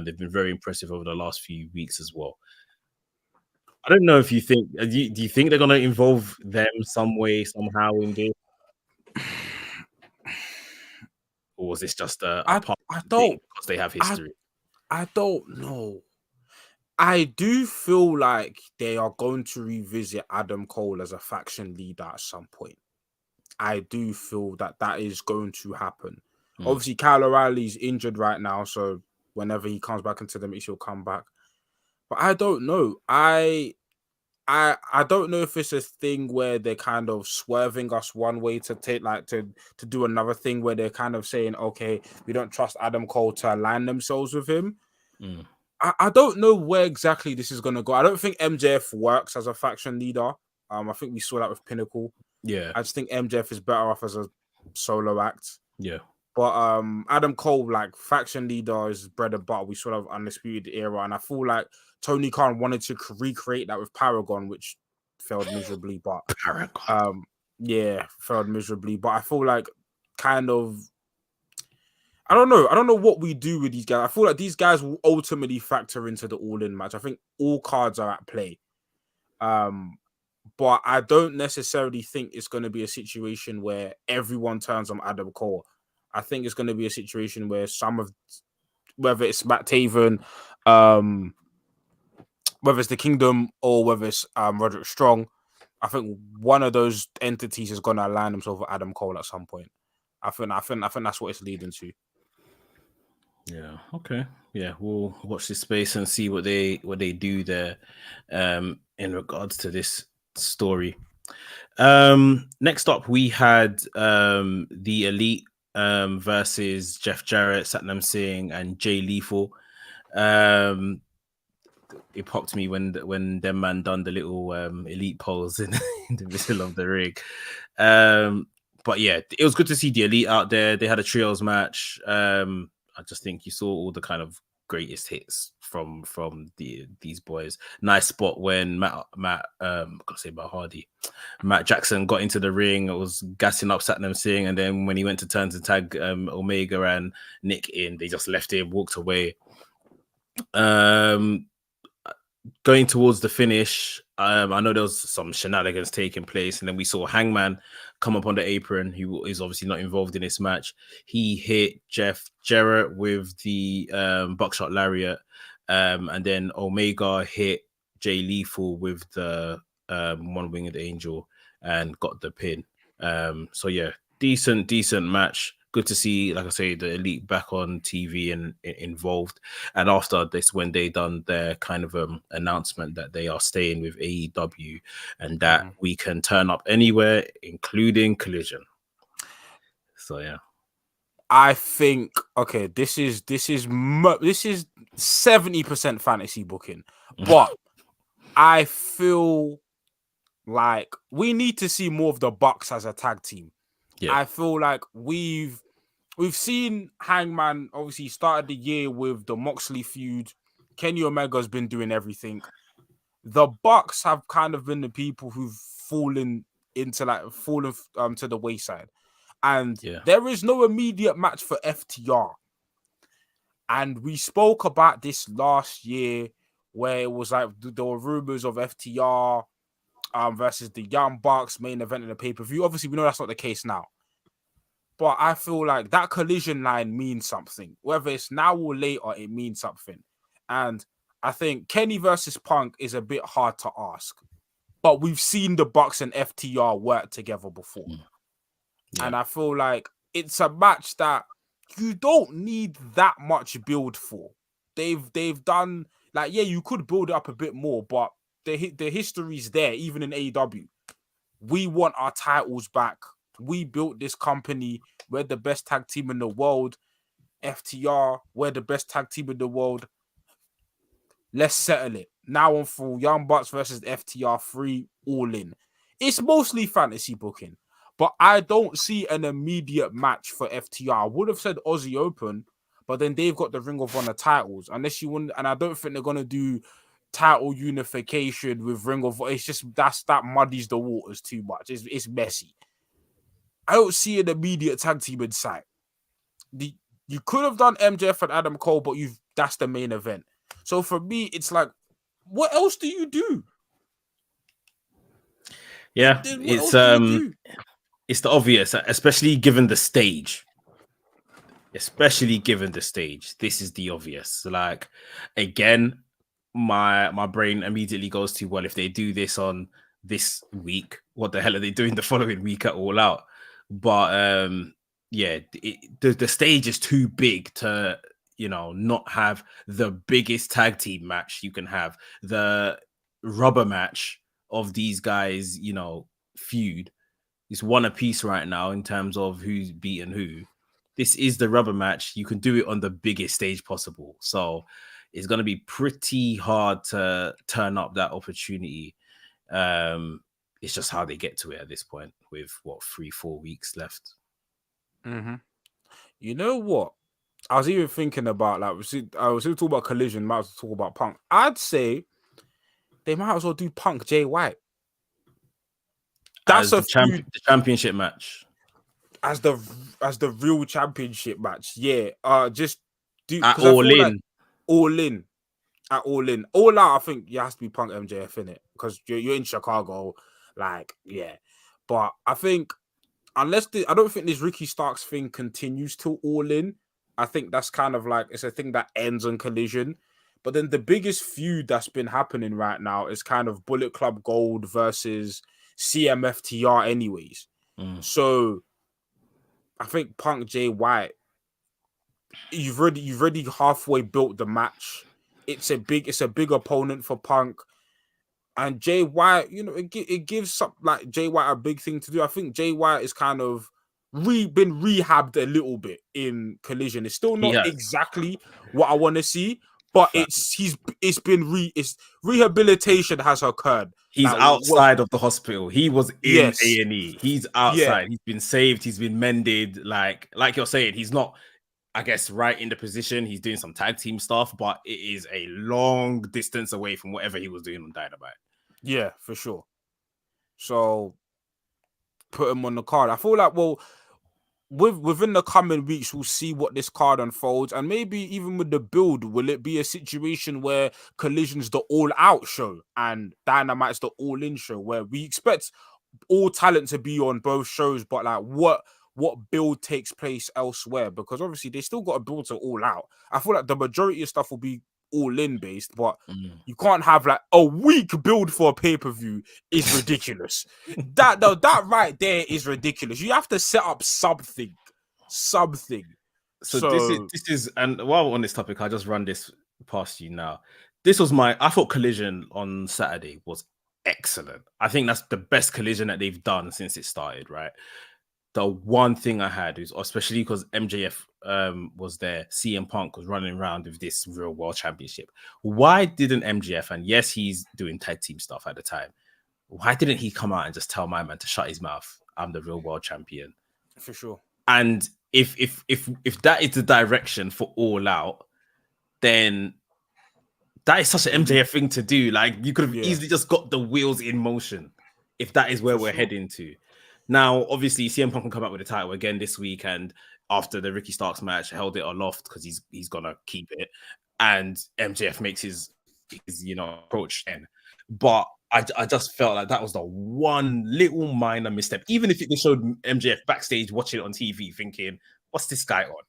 They've been very impressive over the last few weeks as well. I don't know if you think. Do you think they're going to involve them some way, somehow in this, or was this just a part because they have history? I don't know. I do feel like they are going to revisit Adam Cole as a faction leader at some point. I do feel that is going to happen. Obviously, Kyle O'Reilly's injured right now, so whenever he comes back into the mix, he'll come back. But I don't know. I don't know if it's a thing where they're kind of swerving us one way to take to do another thing where they're kind of saying, okay, we don't trust Adam Cole to align themselves with him. I don't know where exactly this is going to go. I don't think MJF works as a faction leader. I think we saw that with Pinnacle. Yeah. I just think MJF is better off as a solo act. Yeah. But Adam Cole, like, faction leader is bread and butter. We sort of Undisputed Era. And I feel like Tony Khan wanted to recreate that with Paragon, which failed miserably. But Paragon. yeah, failed miserably. But I feel like kind of. I don't know. I don't know what we do with these guys. I feel like these guys will ultimately factor into the all-in match. I think all cards are at play. But I don't necessarily think it's going to be a situation where everyone turns on Adam Cole. I think it's going to be a situation where whether it's Matt Taven, whether it's the Kingdom or whether it's Roderick Strong, I think one of those entities is going to align themselves with Adam Cole at some point. I think that's what it's leading to. Yeah. Okay. Yeah, we'll watch this space and see what they do there, in regards to this story. Next up, we had the Elite versus Jeff Jarrett, Satnam Singh, and Jay Lethal. It popped me when them man done the little Elite pose in the middle of the ring. But yeah, it was good to see the Elite out there. They had a trios match. I just think you saw all the kind of greatest hits from these boys. Nice spot when Matt Jackson got into the ring. It was gassing up Satnam Singh, and then when he went to turn to tag Omega and Nick in, they just left him, walked away. Going towards the finish, I know there was some shenanigans taking place, and then we saw Hangman come up on the apron, who is obviously not involved in this match. He hit Jeff Jarrett with the buckshot lariat, and then Omega hit Jay Lethal with the one-winged angel and got the pin. So yeah, decent match. Good to see, like I say, the Elite back on TV and involved. And after this, when they done their kind of announcement that they are staying with AEW and that we can turn up anywhere, including Collision. So yeah, I think this is 70% fantasy booking, but I feel like we need to see more of the Bucks as a tag team. Yeah. I feel like we've seen Hangman obviously started the year with the Moxley feud. Kenny Omega's been doing everything. The Bucks have kind of been the people who've fallen to the wayside. And there is no immediate match for FTR. And we spoke about this last year where it was like there were rumors of FTR versus the Young Bucks main event in the pay-per-view. Obviously, we know that's not the case now. But I feel like that Collision line means something. Whether it's now or later, it means something. And I think Kenny versus Punk is a bit hard to ask. But we've seen the Bucks and FTR work together before. Yeah. And I feel like it's a match that you don't need that much build for. They've done, like, yeah, you could build it up a bit more, but the history's there, even in AEW. We want our titles back. We built this company. We're the best tag team in the world. FTR, we're the best tag team in the world. Let's settle it. Now on for Young Bucks versus FTR 3 all in. It's mostly fantasy booking, but I don't see an immediate match for FTR. I would have said Aussie Open, but then they've got the Ring of Honor titles. Unless you want, and I don't think they're gonna do title unification with Ring of Honor. It's just that muddies the waters too much. It's messy. I don't see an immediate tag team in sight. You could have done MJF and Adam Cole, but that's the main event. So for me, it's like, what else do you do? Yeah, it's the obvious, especially given the stage. This is the obvious. Like, again, my brain immediately goes to, well, if they do this on this week, what the hell are they doing the following week at All Out? But the stage is too big to, not have the biggest tag team match you can have. The rubber match of these guys, feud is one apiece right now in terms of who's beaten who. This is the rubber match. You can do it on the biggest stage possible. So it's going to be pretty hard to turn up that opportunity. It's just how they get to it at this point with 3-4 weeks left. Mm-hmm. You know what? I was even thinking about, like, I was talking about Collision, might as well talk about Punk. I'd say they might as well do Punk Jay White. That's a feud the championship match. As the real championship match. Yeah. Just do At because I All feel like In. All In. At All In. All Out, I think you has to be Punk MJF in it. Because you're in Chicago. Like, yeah. But I think I don't think this Ricky Starks thing continues till All In. I think that's kind of like it's a thing that ends on Collision. But then the biggest feud that's been happening right now is kind of Bullet Club Gold versus CMFTR anyways. So I think Punk Jay White, you've already halfway built the match. It's a big opponent for Punk. And Jay White, it gives some like Jay White a big thing to do. I think Jay White is kind of been rehabbed a little bit in Collision. It's still He not has. exactly what I want to see, but it's rehabilitation has occurred. He's Like outside of the hospital. He was in yes, A&E. He's yeah, outside. He's been saved. He's been mended. Like you're saying, he's not, I guess, right in the position. He's doing some tag team stuff, but it is a long distance away from whatever he was doing on Dynamite. Yeah, for sure. So put him on the card. I feel like, within the coming weeks, we'll see what this card unfolds, and maybe even with the build, will it be a situation where Collision's the all-out show and Dynamite's the all-in show, where we expect all talent to be on both shows, but like what build takes place elsewhere? Because obviously they still got a build to all out. I feel like the majority of stuff will be all in based, but you can't have like a week build for a pay-per-view is ridiculous. that right there is ridiculous. You have to set up something. So this is and while we're on this topic, I'll just run this past you now. I thought Collision on Saturday was excellent. I think that's the best Collision that they've done since it started, right? The one thing I had is, especially because MJF was there, CM Punk was running around with this Real World Championship. Why didn't MJF, and yes, he's doing tag team stuff at the time, why didn't he come out and just tell my man to shut his mouth? I'm the Real World Champion. For sure. And if that is the direction for All Out, then that is such an MJF thing to do. Like, you could have easily just got the wheels in motion if that is where we're heading to. Now, obviously, CM Punk can come out with the title again this week, and after the Ricky Starks match, held it aloft because he's gonna keep it, and MJF makes his approach then. But I just felt like that was the one little minor misstep. Even if it showed MJF backstage watching it on TV, thinking, "What's this guy on?"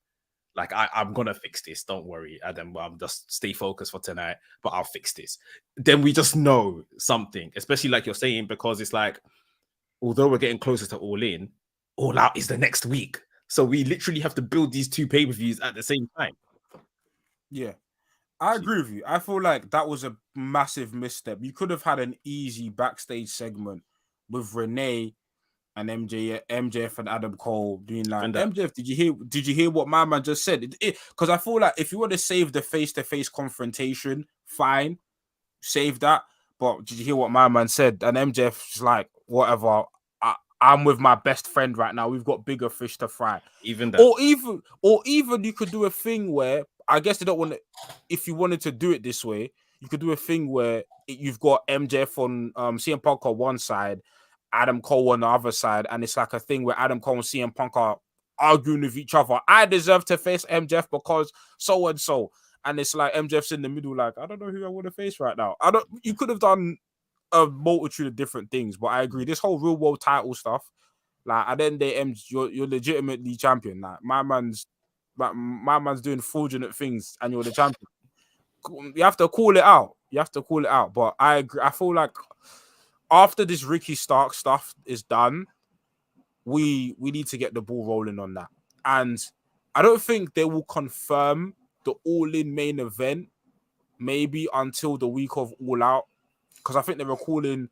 Like, I'm gonna fix this. Don't worry, Adam. I'm just stay focused for tonight, but I'll fix this. Then we just know something, especially like you're saying, because it's like, although we're getting closer to All In, All Out is the next week. So we literally have to build these two pay-per-views at the same time. Yeah, I agree with you. I feel like that was a massive misstep. You could have had an easy backstage segment with Renee and MJF and Adam Cole being like, MJF, did you hear what my man just said? Because I feel like if you want to save the face-to-face confrontation, fine, save that. But did you hear what my man said? And MJF's like, whatever, I'm with my best friend right now. We've got bigger fish to fry. Even that. Or even you could do a thing where, I guess they don't want to, if you wanted to do it this way, you could do a thing where you've got MJF on CM Punk on one side, Adam Cole on the other side, and it's like a thing where Adam Cole and CM Punk are arguing with each other. I deserve to face MJF because so and so. And it's like MJF's in the middle, like, I don't know who I want to face right now. You could have done a multitude of different things, but I agree. This whole real world title stuff, like, at the end of the day, you're legitimately champion. Like, my man's doing fraudulent things, and you're the champion. You have to call it out. But I agree. I feel like after this Ricky Stark stuff is done, we need to get the ball rolling on that. And I don't think they will confirm the all-in main event maybe until the week of All Out, because I think they were calling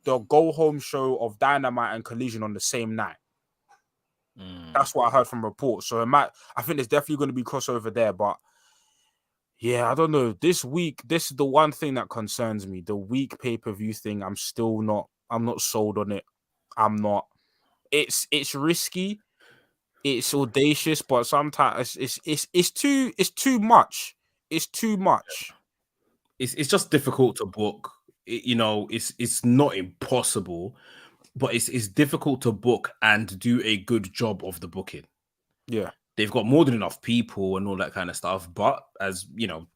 the go-home show of Dynamite and Collision on the same night. That's what I heard from reports. So I think there's definitely going to be crossover there. But yeah, I don't know. This week, this is the one thing that concerns me. The week pay-per-view thing, I'm not sold on it. I'm not. It's risky. It's audacious, but sometimes it's too much. It's too much. It's just difficult to book. It's not impossible, but it's difficult to book and do a good job of the booking. Yeah. They've got more than enough people and all that kind of stuff, but as you know,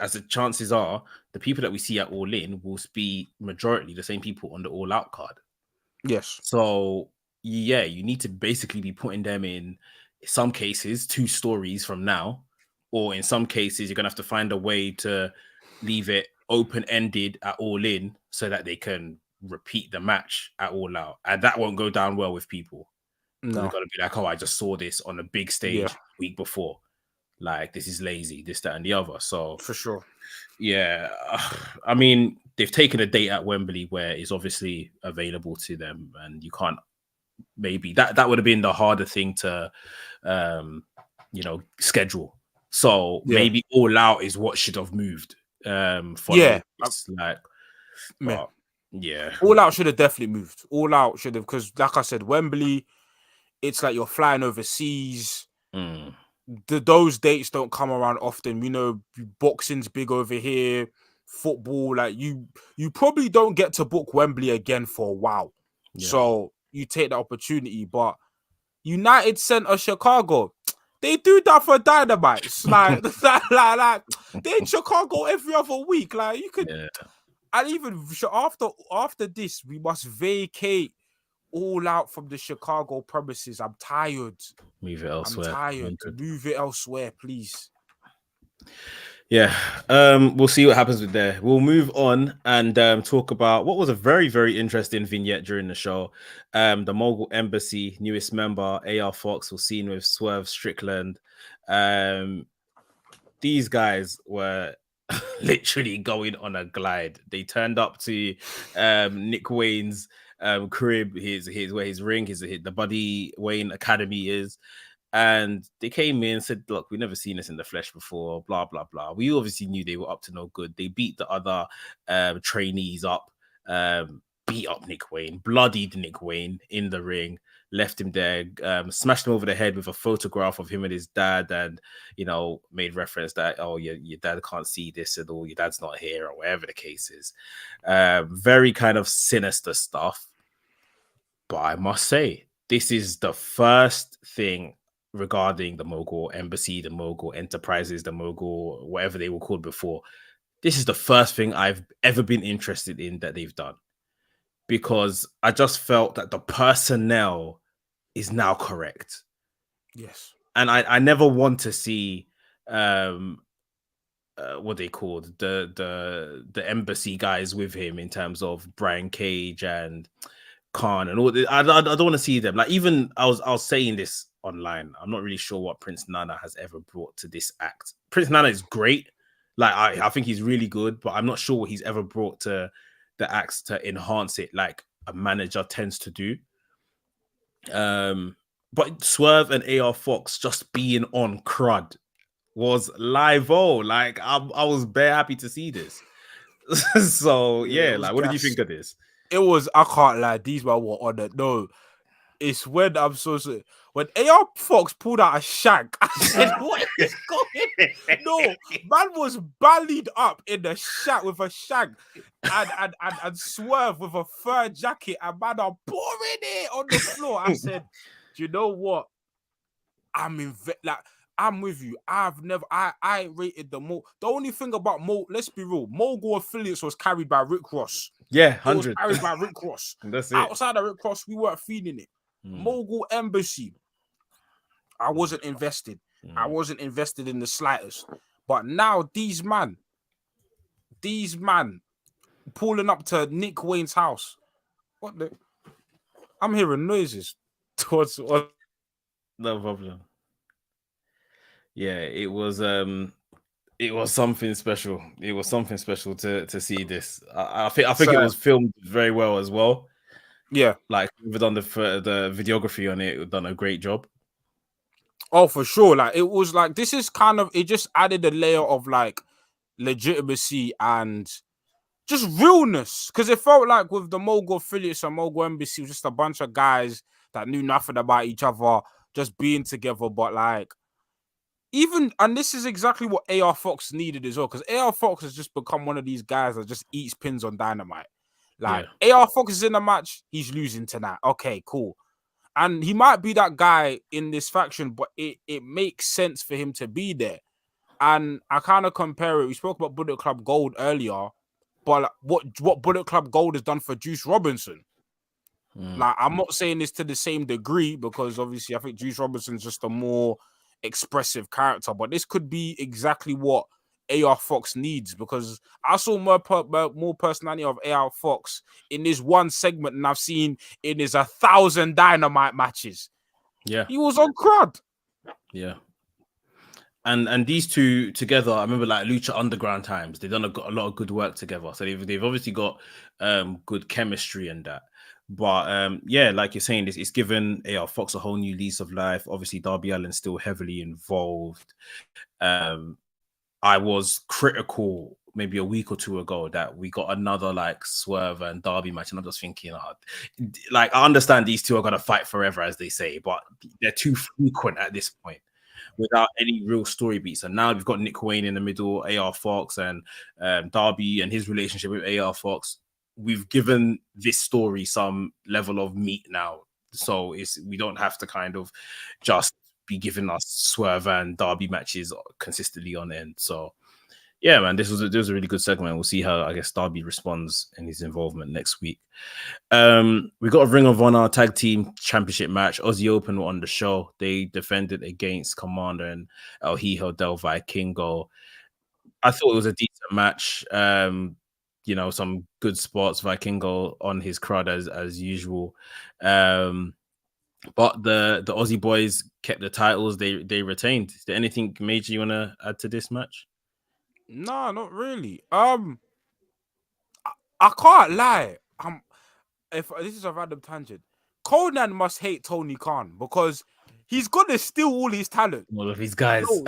as the chances are, the people that we see at All In will be majority the same people on the All Out card. Yes. So yeah, you need to basically be putting them in some cases 2 stories from now, or in some cases you're gonna have to find a way to leave it open-ended at All In so that they can repeat the match at All Out, and that won't go down well with people because they're No. gonna be like, "Oh, I just saw this on a big Yeah. stage week before. Like this is lazy, this, that, and the other." So For sure. yeah, I mean, they've taken a date at Wembley where it's obviously available to them, and you can't. Maybe that would have been the harder thing to, schedule. So Yeah. maybe All Out is what should have moved. Following Yeah. this, like, Man. but yeah, All Out should have definitely moved. All Out should have, because like I said, Wembley, it's like you're flying overseas. Mm, Those dates don't come around often. You know, boxing's big over here. Football, like you probably don't get to book Wembley again for a while. yeah, So you take the opportunity. But United Center Chicago, they do that for Dynamites. Like, like they're in Chicago every other week. Like you could, yeah. and even after this, we must vacate All Out from the Chicago premises. I'm tired. Move it I'm elsewhere. tired. 100. Move it elsewhere, please. Yeah, we'll see what happens with there. We'll move on and talk about what was a very, very interesting vignette during the show. The Mogul Embassy newest member AR Fox was seen with Swerve Strickland. These guys were literally going on a glide. They turned up to Nick Wayne's crib, his where his ring, the Buddy Wayne Academy is. And they came in and said, "Look, we've never seen this in the flesh before, blah, blah, blah." We obviously knew they were up to no good. They beat the other trainees up, beat up Nick Wayne, bloodied Nick Wayne in the ring, left him there, smashed him over the head with a photograph of him and his dad, and, made reference that, "Oh, your dad can't see this at all. Your dad's not here," or whatever the case is. Very kind of sinister stuff. But I must say, this is the first thing regarding the Mogul Embassy, the Mogul Enterprises, the Mogul, whatever they were called before. This is the first thing I've ever been interested in that they've done, because I just felt that the personnel is now correct. Yes. And I never want to see what they called the embassy guys with him in terms of Brian Cage and Khan and all. I don't want to see them. Like, even I was saying this online. I'm not really sure what Prince Nana has ever brought to this act. Prince Nana is great. Like, I think he's really good, but I'm not sure what he's ever brought to the acts to enhance it like a manager tends to do. But Swerve and AR Fox just being on crud was live. Like, I was bare happy to see this. So yeah, like, what did you think of this? It was, I can't lie, these were on it. No, it's when when AR Fox pulled out a shank, I said, "What is going?" No, man was ballied up in the shank with a shank, and Swerve with a fur jacket, and man are pouring it on the floor. I said, "Do you know what? I'm with you. I rated the Mogul. The only thing about let's be real, Mogul Affiliates was carried by Rick Ross. Yeah, 100. It was carried by Rick Ross. That's it. Outside of Rick Ross, we weren't feeling it. Mogul Embassy, I wasn't invested. I wasn't invested in the slightest. But now these man pulling up to Nick Wayne's house. What the? I'm hearing noises towards. No problem. Yeah, it was something special. It was something special to see this. I think it was filmed very well as well. Yeah, like we've done the videography on it. We've done a great job. Oh, for sure. Like, it was like, this is kind of, it just added a layer of like legitimacy and just realness. Because it felt like with the Mogul Affiliates and Mogul Embassy, it was just a bunch of guys that knew nothing about each other, just being together. But like, and this is exactly what AR Fox needed as well. Because AR Fox has just become one of these guys that just eats pins on Dynamite. Like Yeah. AR Fox is in the match, he's losing tonight. Okay, cool. And he might be that guy in this faction, but it makes sense for him to be there. And I kind of compare it. We spoke about Bullet Club Gold earlier, but like, what Bullet Club Gold has done for Juice Robinson. Like, I'm not saying this to the same degree because obviously I think Juice Robinson's just a more expressive character, but this could be exactly what AR Fox needs because I saw more personality of AR Fox in this one segment than I've seen in his 1,000 Dynamite matches. Yeah. He was on crud. Yeah. And these two together, I remember like Lucha Underground times, they've done a lot of good work together. So they've obviously got good chemistry and that. But yeah, like you're saying, it's given AR Fox a whole new lease of life. Obviously, Darby Allin's still heavily involved. I was critical maybe a week or two ago that we got another like Swerve and Darby match, and I'm just thinking, like I understand these two are gonna fight forever, as they say, but they're too frequent at this point without any real story beats. And now we've got Nick Wayne in the middle, AR Fox, and Darby and his relationship with AR Fox. We've given this story some level of meat now, so we don't have to kind of just be giving us Swerve and Darby matches consistently on end. So yeah, man, this was a really good segment. We'll see how I guess Darby responds in his involvement next week. We got a Ring of Honor Tag Team Championship match. Aussie Open were on the show. They defended against Commander and El Hijo del Vikingo. I thought it was a decent match. You know, some good spots. Vikingo on his crowd as usual. But the Aussie boys kept the titles. They retained. Is there anything major you want to add to this match? No, not really. I can't lie. If this is a random tangent, Conan must hate Tony Khan because he's gonna steal all his talent. All of these guys. No.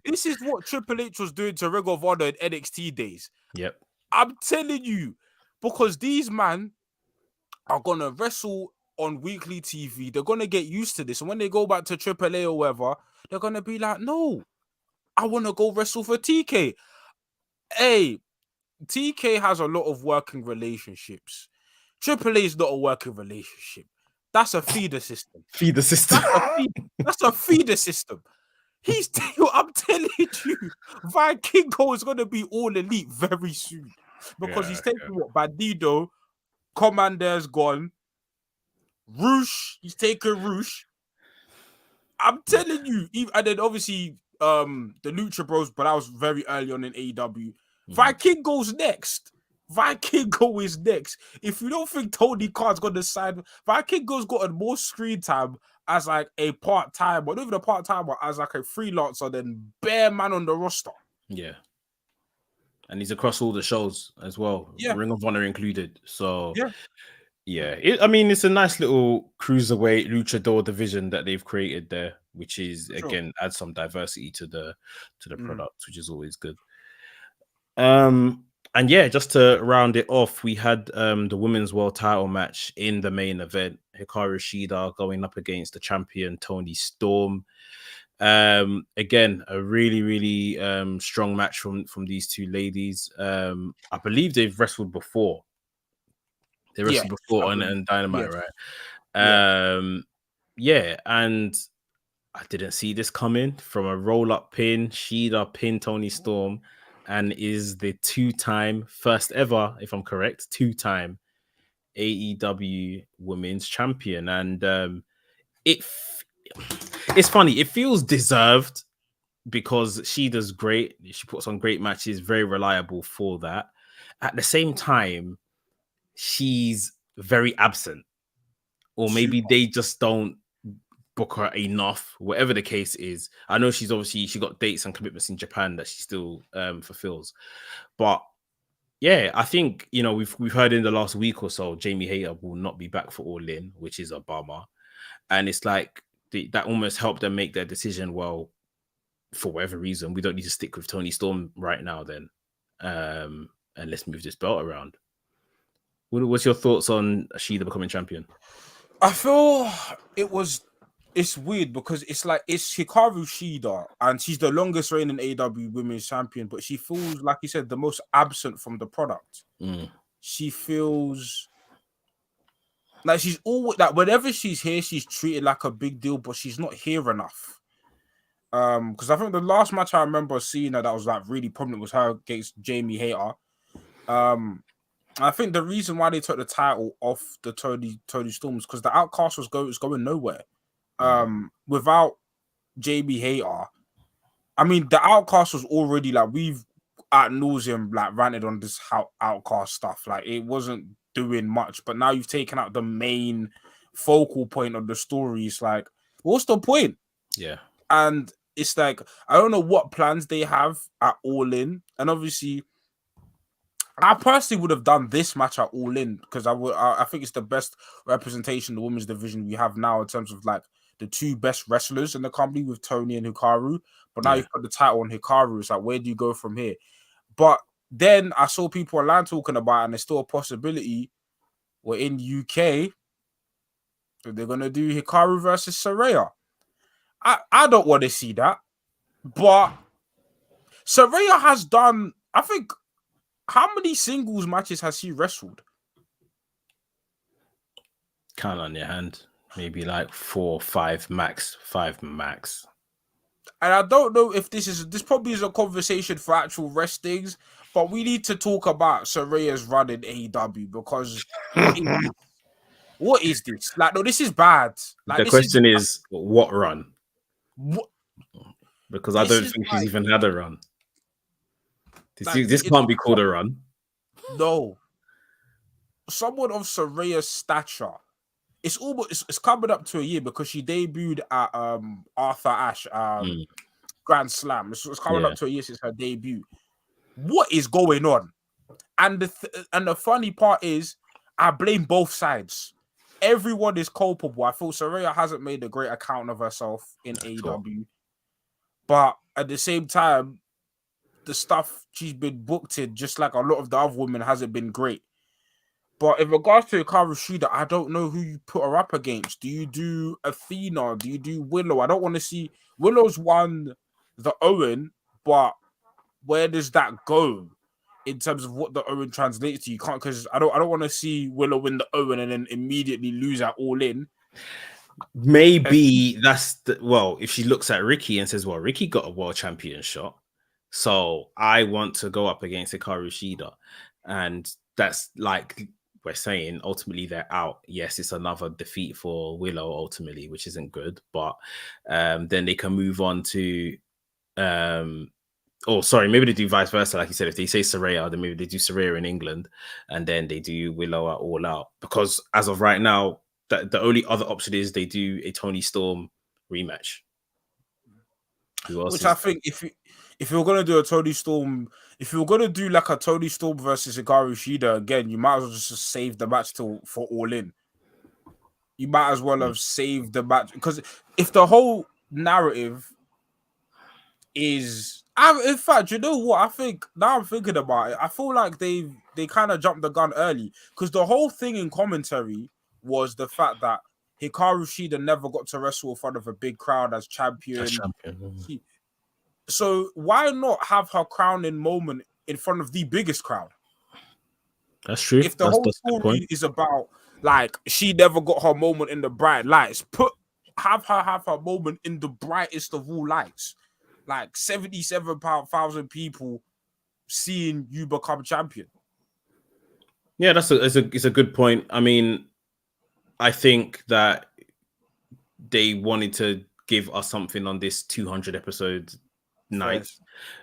This is what Triple H was doing to Ring of Honor in NXT days. Yep. I'm telling you, because these men are gonna wrestle on weekly TV. They're gonna get used to this, and when they go back to AAA or whatever, they're gonna be like, "No, I want to go wrestle for TK." Hey, TK has a lot of working relationships. AAA is not a working relationship. That's a feeder system. Feeder system. That's a feeder system. I'm telling you, Vikingo is going to be all elite very soon because he's taking what Bandido, Commander's gone, Roosh, he's taken Roosh. I'm telling you, and then obviously the Lucha Bros, but that was very early on in AEW. Vikingo's next. Vikingo is next. If you don't think Tony Khan's going to sign, Vikingo's gotten more screen time as like a part-time, or not even a part-time, but as like a freelancer than bare man on the roster. Yeah. And he's across all the shows as well. Yeah. Ring of Honor included. So yeah. I mean, it's a nice little cruiserweight luchador division that they've created there, which is again adds some diversity to the product, which is always good. And yeah, just to round it off, we had the women's world title match in the main event. Hikaru Shida going up against the champion Toni Storm. Again, a really, really strong match from these two ladies. I believe they've wrestled before. They wrestled before on Dynamite, right? Yeah, and I didn't see this coming from a roll-up pin. Shida pinned Toni Storm and is the two-time, first ever, if I'm correct, two-time AEW Women's Champion. And it's funny. It feels deserved because she does great. She puts on great matches, very reliable for that. At the same time, she's very absent. Or maybe they just don't book her enough, whatever the case is. I know she got dates and commitments in Japan that she still fulfills. But yeah, I think, you know, we've heard in the last week or so, Jamie Hayter will not be back for All In, which is a bummer. And it's like that almost helped them make their decision. Well, for whatever reason, we don't need to stick with Toni Storm right now then. And let's move this belt around. What's your thoughts on Shida becoming champion? I feel it's weird because it's Hikaru Shida and she's the longest reigning AEW Women's Champion, but she feels, like you said, the most absent from the product. she feels like she's always like whenever she's here, she's treated like a big deal, but she's not here enough. Because I think the last match I remember seeing her that was like really prominent was her against Jamie Hayter. I think the reason why they took the title off the Tony Storms because the Outcast was going nowhere. Without Jamie Hayter, I mean the Outcast was already like we've ad nauseum like ranted on this how Outcast stuff. Like it wasn't doing much, but now you've taken out the main focal point of the story. It's like, what's the point? Yeah. And it's like I don't know what plans they have at All In, and obviously, I personally would have done this match at All In because I think it's the best representation of the women's division we have now in terms of like the two best wrestlers in the company with Tony and Hikaru. But now you've put the title on Hikaru. It's like, where do you go from here? But then I saw people online talking about it, and there's still a possibility we're in UK. They're gonna do Hikaru versus Saraya. I don't want to see that, but Saraya has done, I think, how many singles matches has she wrestled? Count on your hand. Maybe like 4, 5 max. 5 max. And I don't know if this probably is a conversation for actual wrestlings, but we need to talk about Saraya's run in AEW because what is this? Like, no, this is bad. Like, the question is what run? What? Because I don't think she's even had a run. This can't be called a run. No. Someone of Saraya's stature. It's coming up to a year because she debuted at Arthur Ashe Grand Slam. It's coming up to a year since her debut. What is going on? And the funny part is, I blame both sides. Everyone is culpable. I feel Saraya hasn't made a great account of herself in AEW, but at the same time, the stuff she's been booked in, just like a lot of the other women, hasn't been great. But in regards to Hikaru Shida, I don't know who you put her up against. Do you do Athena? Do you do Willow? I don't want to see Willow's won the Owen, but where does that go in terms of what the Owen translates to? You can't, because I don't want to see Willow win the Owen and then immediately lose at All In. Maybe that's if she looks at Ricky and says, well, Ricky got a world champion shot, so I want to go up against Hikaru Shida, and that's like we're saying ultimately they're out. Yes, it's another defeat for Willow ultimately, which isn't good, but then they can move on to maybe they do vice versa, like you said. If they say Saraya, then maybe they do Saraya in England and then they do Willow at All Out, because as of right now the only other option is they do a Toni Storm rematch. Which I think if you're gonna do a Toni Storm, if you're gonna do like a Toni Storm versus Hikaru Shida again, you might as well just save the match for All In. You might as well have saved the match, because if the whole narrative is, in fact, you know what? I think now I'm thinking about it, I feel like they kind of jumped the gun early, because the whole thing in commentary was the fact that Hikaru Shida never got to wrestle in front of a big crowd as champion. So why not have her crowning moment in front of the biggest crowd? That's true. If the whole story is about like she never got her moment in the bright lights, have her moment in the brightest of all lights, like 77,000 people seeing you become champion. Yeah, it's a good point. I mean, I think that they wanted to give us something on this 200 episode night.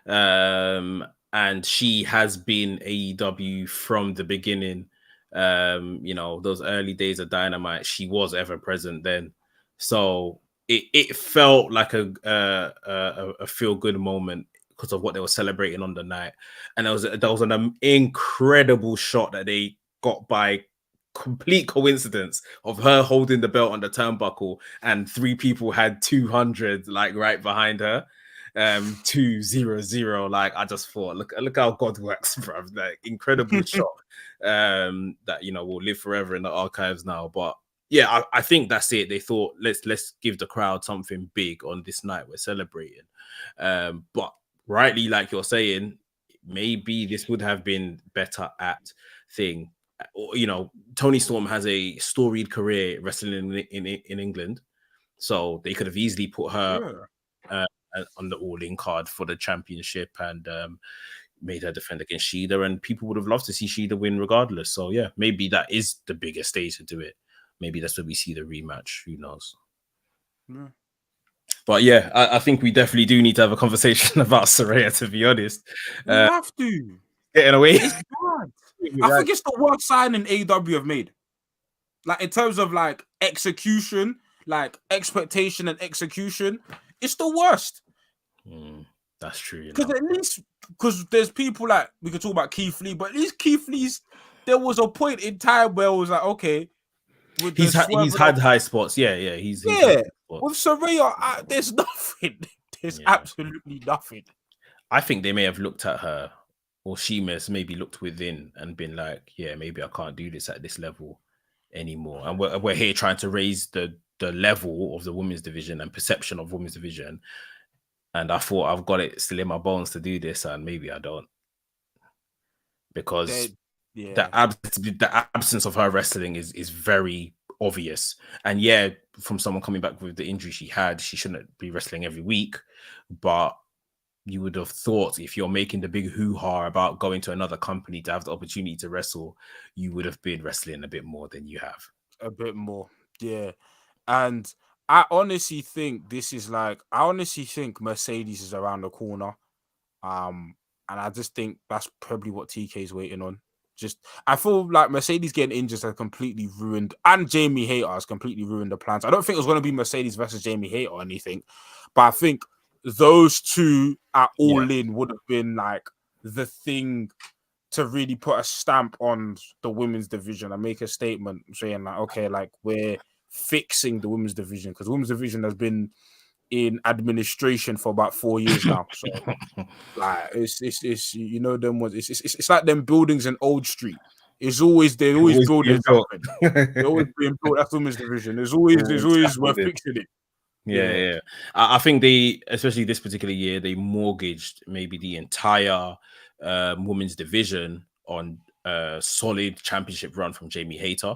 And she has been AEW from the beginning. Those early days of Dynamite, she was ever present then. So it felt like a feel good moment because of what they were celebrating on the night. And there was an incredible shot that they got by complete coincidence of her holding the belt on the turnbuckle, and 3 people had 200 like right behind her. 200. Like, I just thought, look how God works, bro. Like, incredible shot that will live forever in the archives now. But yeah, I think that's it. They thought, let's give the crowd something big on this night we're celebrating. But rightly, like you're saying, maybe this would have been better at thing. You know, Toni Storm has a storied career wrestling in England, so they could have easily put her on the All-In card for the championship and made her defend against Shida, and people would have loved to see Shida win regardless. So yeah, maybe that is the biggest stage to do it. Maybe that's where we see the rematch. Who knows? Yeah. But yeah, I think we definitely do need to have a conversation about Saraya, to be honest. We have to. Getting away. It's bad. I think it's the worst signing AEW have made. Like, in terms of like execution, like expectation and execution, it's the worst. That's true. Because at least, because there's people like, we could talk about Keith Lee, but at least Keith Lee's, there was a point in time where it was like, okay, he's had high spots. Yeah. With Saraya, there's nothing. There's absolutely nothing. I think they may have looked at her, or she has maybe looked within and been like, yeah, maybe I can't do this at this level anymore. And we're here trying to raise the level of the women's division and perception of women's division. And I thought I've got it still in my bones to do this, and maybe I don't. Because the absence of her wrestling is very obvious. And yeah, from someone coming back with the injury she had, she shouldn't be wrestling every week. But you would have thought if you're making the big hoo-ha about going to another company to have the opportunity to wrestle, you would have been wrestling a bit more than you have. A bit more, yeah. And I honestly think Mercedes is around the corner. And I just think that's probably what TK is waiting on. I feel like Mercedes getting injured has completely ruined, and Jamie Hayter has completely ruined the plans. I don't think it was going to be Mercedes versus Jamie Hayter or anything, but I think those two at All In would have been like the thing to really put a stamp on the women's division and make a statement saying like, okay, like we're fixing the women's division, because the women's division has been in administration for about 4 years now. So like it's you know them ones. It's like them buildings in Old Street. They're always building something. They're always being built. That's women's division. There's always we're fixing it. Yeah. I think they, especially this particular year, they mortgaged maybe the entire women's division on a solid championship run from Jamie Hayter,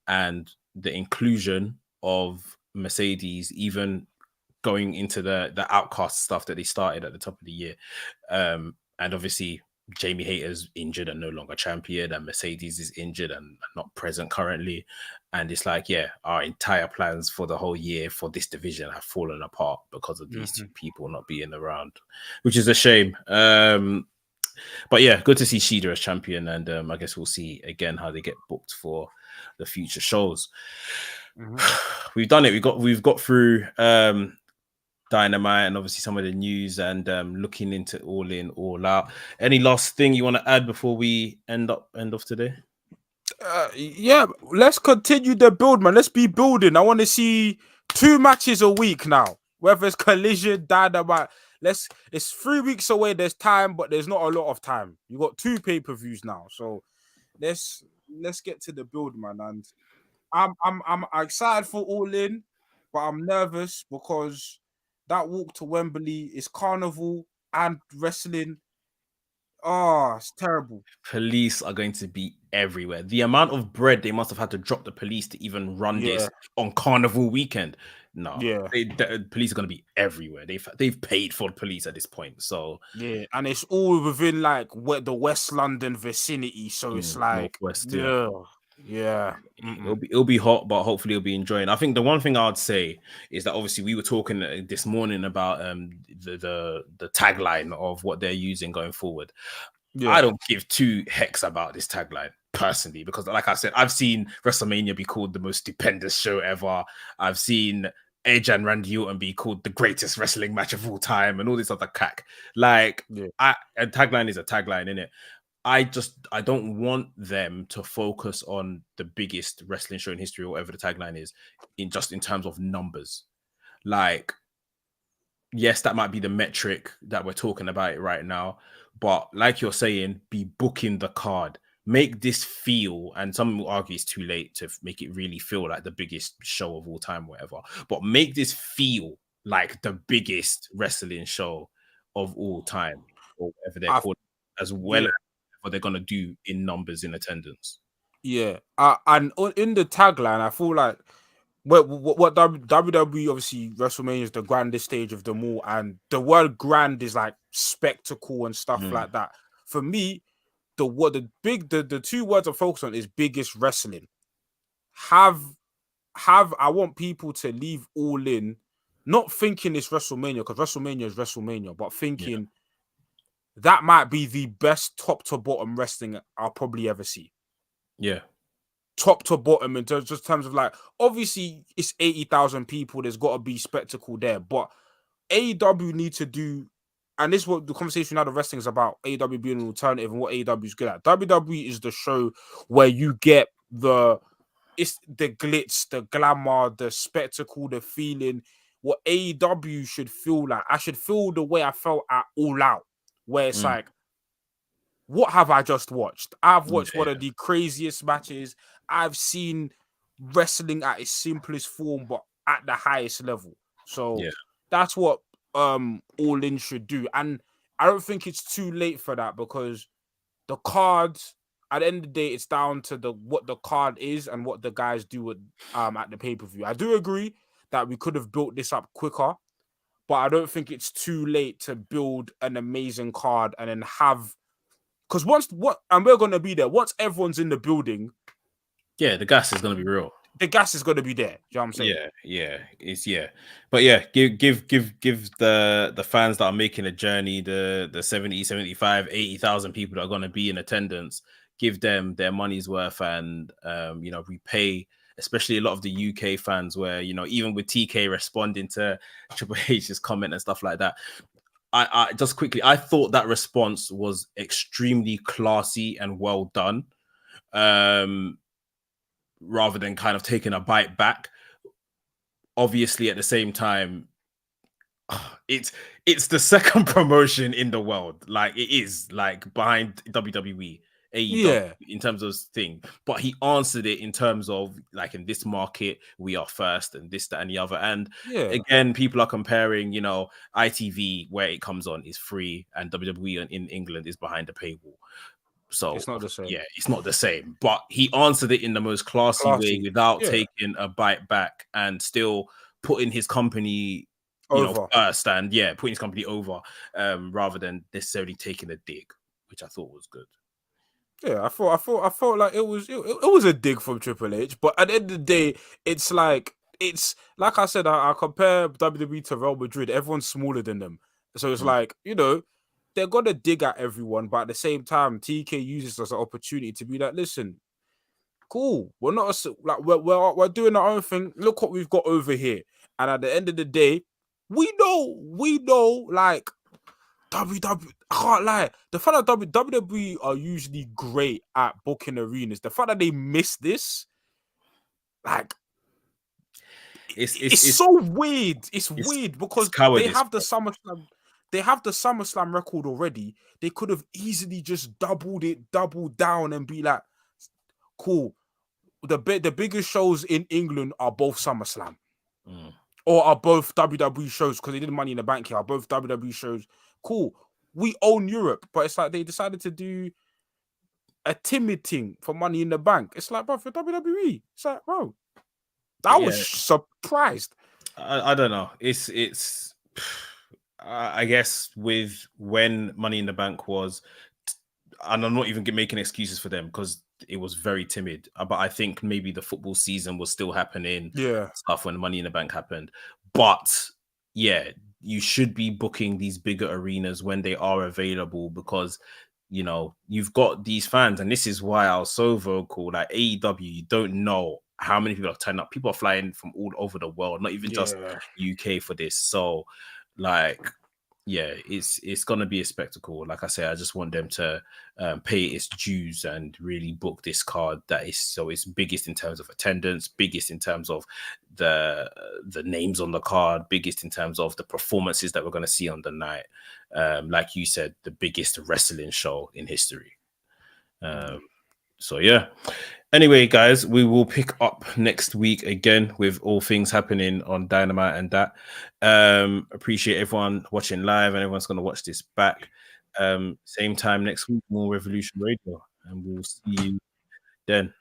and the inclusion of Mercedes, even going into the outcast stuff that they started at the top of the year. And obviously Jamie Hayter's injured and no longer champion, and Mercedes is injured and not present currently. And it's like, yeah, our entire plans for the whole year for this division have fallen apart because of these two people not being around, which is a shame. But yeah, good to see Shida as champion, and I guess we'll see again how they get booked for the future shows. We've done it. We've got through Dynamite and obviously some of the news, and looking into All In, All Out. Any last thing you want to add before we end off today? Yeah, let's continue the build, man. Let's be building. I want to see 2 matches a week now, whether it's Collision, Dynamite. It's 3 weeks away. There's time, but there's not a lot of time. You got 2 pay-per-views now, so let's get to the build, man. And I'm excited for All In, but I'm nervous because that walk to Wembley is carnival and wrestling. Oh, it's terrible. Police are going to be everywhere. The amount of bread they must have had to drop the police to even run this on Carnival weekend. No, the police are going to be everywhere. They've paid for the police at this point. So yeah, and it's all within like the West London vicinity. So it's like it'll be hot, but hopefully it'll be enjoying. I think the one thing I'd say is that obviously we were talking this morning about the tagline of what they're using going forward. I don't give 2 hecks about this tagline personally, because like I said, I've seen WrestleMania be called the most stupendous show ever. I've seen Edge and Randy Orton be called the greatest wrestling match of all time and all this other cack. Like a tagline is a tagline, innit? I don't want them to focus on the biggest wrestling show in history, or whatever the tagline is, in terms of numbers. Like, yes, that might be the metric that we're talking about right now, but like you're saying, be booking the card. Make this feel, and some will argue it's too late to make it really feel like the biggest show of all time, whatever. But make this feel like the biggest wrestling show of all time, or whatever they're called, as well as what they're gonna do in numbers in attendance. Yeah, and in the tagline, I feel like what WWE, obviously WrestleMania is the grandest stage of them all, and the word grand is like spectacle and stuff like that. For me, the two words I focus on is biggest wrestling. I want people to leave All In, not thinking it's WrestleMania, because WrestleMania is WrestleMania, but thinking that might be the best top to bottom wrestling I'll probably ever see. Yeah. Top to bottom, in terms of like, obviously it's 80,000 people, there's got to be spectacle there, but AEW need to do, and this is what the conversation out of wrestling is about, AEW being an alternative and what AEW is good at. WWE is the show where you get it's the glitz, the glamour, the spectacle, the feeling. What AEW should feel like, I should feel the way I felt at All Out, where it's like, what have I just watched? I've watched one of the craziest matches. I've seen wrestling at its simplest form, but at the highest level. So that's what All In should do. And I don't think it's too late for that, because the cards, at the end of the day, it's down to what the card is and what the guys do at the pay-per-view. I do agree that we could have built this up quicker, but I don't think it's too late to build an amazing card and then have, because and we're gonna be there once everyone's in the building. Yeah, the gas is gonna be real. The gas is gonna be there. You know what I'm saying? But yeah, give the fans that are making a journey, the 70, 75, 80,000 people that are gonna be in attendance, give them their money's worth, and repay, especially a lot of the UK fans, where even with TK responding to Triple H's comment and stuff like that. I just quickly, I thought that response was extremely classy and well done, rather than kind of taking a bite back. Obviously, at the same time, it's the second promotion in the world. Like, it is like behind WWE, AEW in terms of thing. But he answered it in terms of like, in this market, we are first, and this, that, and the other. And again, people are comparing, ITV, where it comes on, is free, and WWE in England is behind the paywall. So it's not the same. Yeah, it's not the same. But he answered it in the most classy way, without taking a bite back, and still putting his company over first, and putting his company over, rather than necessarily taking a dig, which I thought was good. Yeah, I felt like it was a dig from Triple H, but at the end of the day, it's like I said, I compare WWE to Real Madrid. Everyone's smaller than them, so it's like, they're gonna dig at everyone, but at the same time, TK uses this as an opportunity to be like, listen, cool, we're not like we're doing our own thing. Look what we've got over here, and at the end of the day, we know, like, WWE, I can't lie. The fact that WWE are usually great at booking arenas, the fact that they missed this, like, it's so weird. It's weird because they have the SummerSlam. They have the SummerSlam record already. They could have easily just doubled down, and be like, cool. The biggest shows in England are both SummerSlam. Or are both WWE shows, because they did Money in the Bank here, are both WWE shows. Cool. We own Europe, but it's like they decided to do a timid thing for Money in the Bank. It's like, bro, for WWE, it's like, bro, I was surprised. I don't know. It's I guess with when Money in the Bank was, and I'm not even making excuses for them, because it was very timid. But I think maybe the football season was still happening. Stuff when Money in the Bank happened. But you should be booking these bigger arenas when they are available, because you've got these fans, and this is why I was so vocal. Like, AEW, you don't know how many people are turning up. People are flying from all over the world, not even just UK for this. So, like, it's gonna be a spectacle. Like I say, I just want them to pay its dues and really book this card that is, so it's biggest in terms of attendance, biggest in terms of the names on the card, biggest in terms of the performances that we're going to see on the night. Like you said, the biggest wrestling show in history. So yeah. Anyway, guys, we will pick up next week again with all things happening on Dynamite and that. Appreciate everyone watching live, and everyone's going to watch this back. Same time next week, more Revolution Radio, and we'll see you then.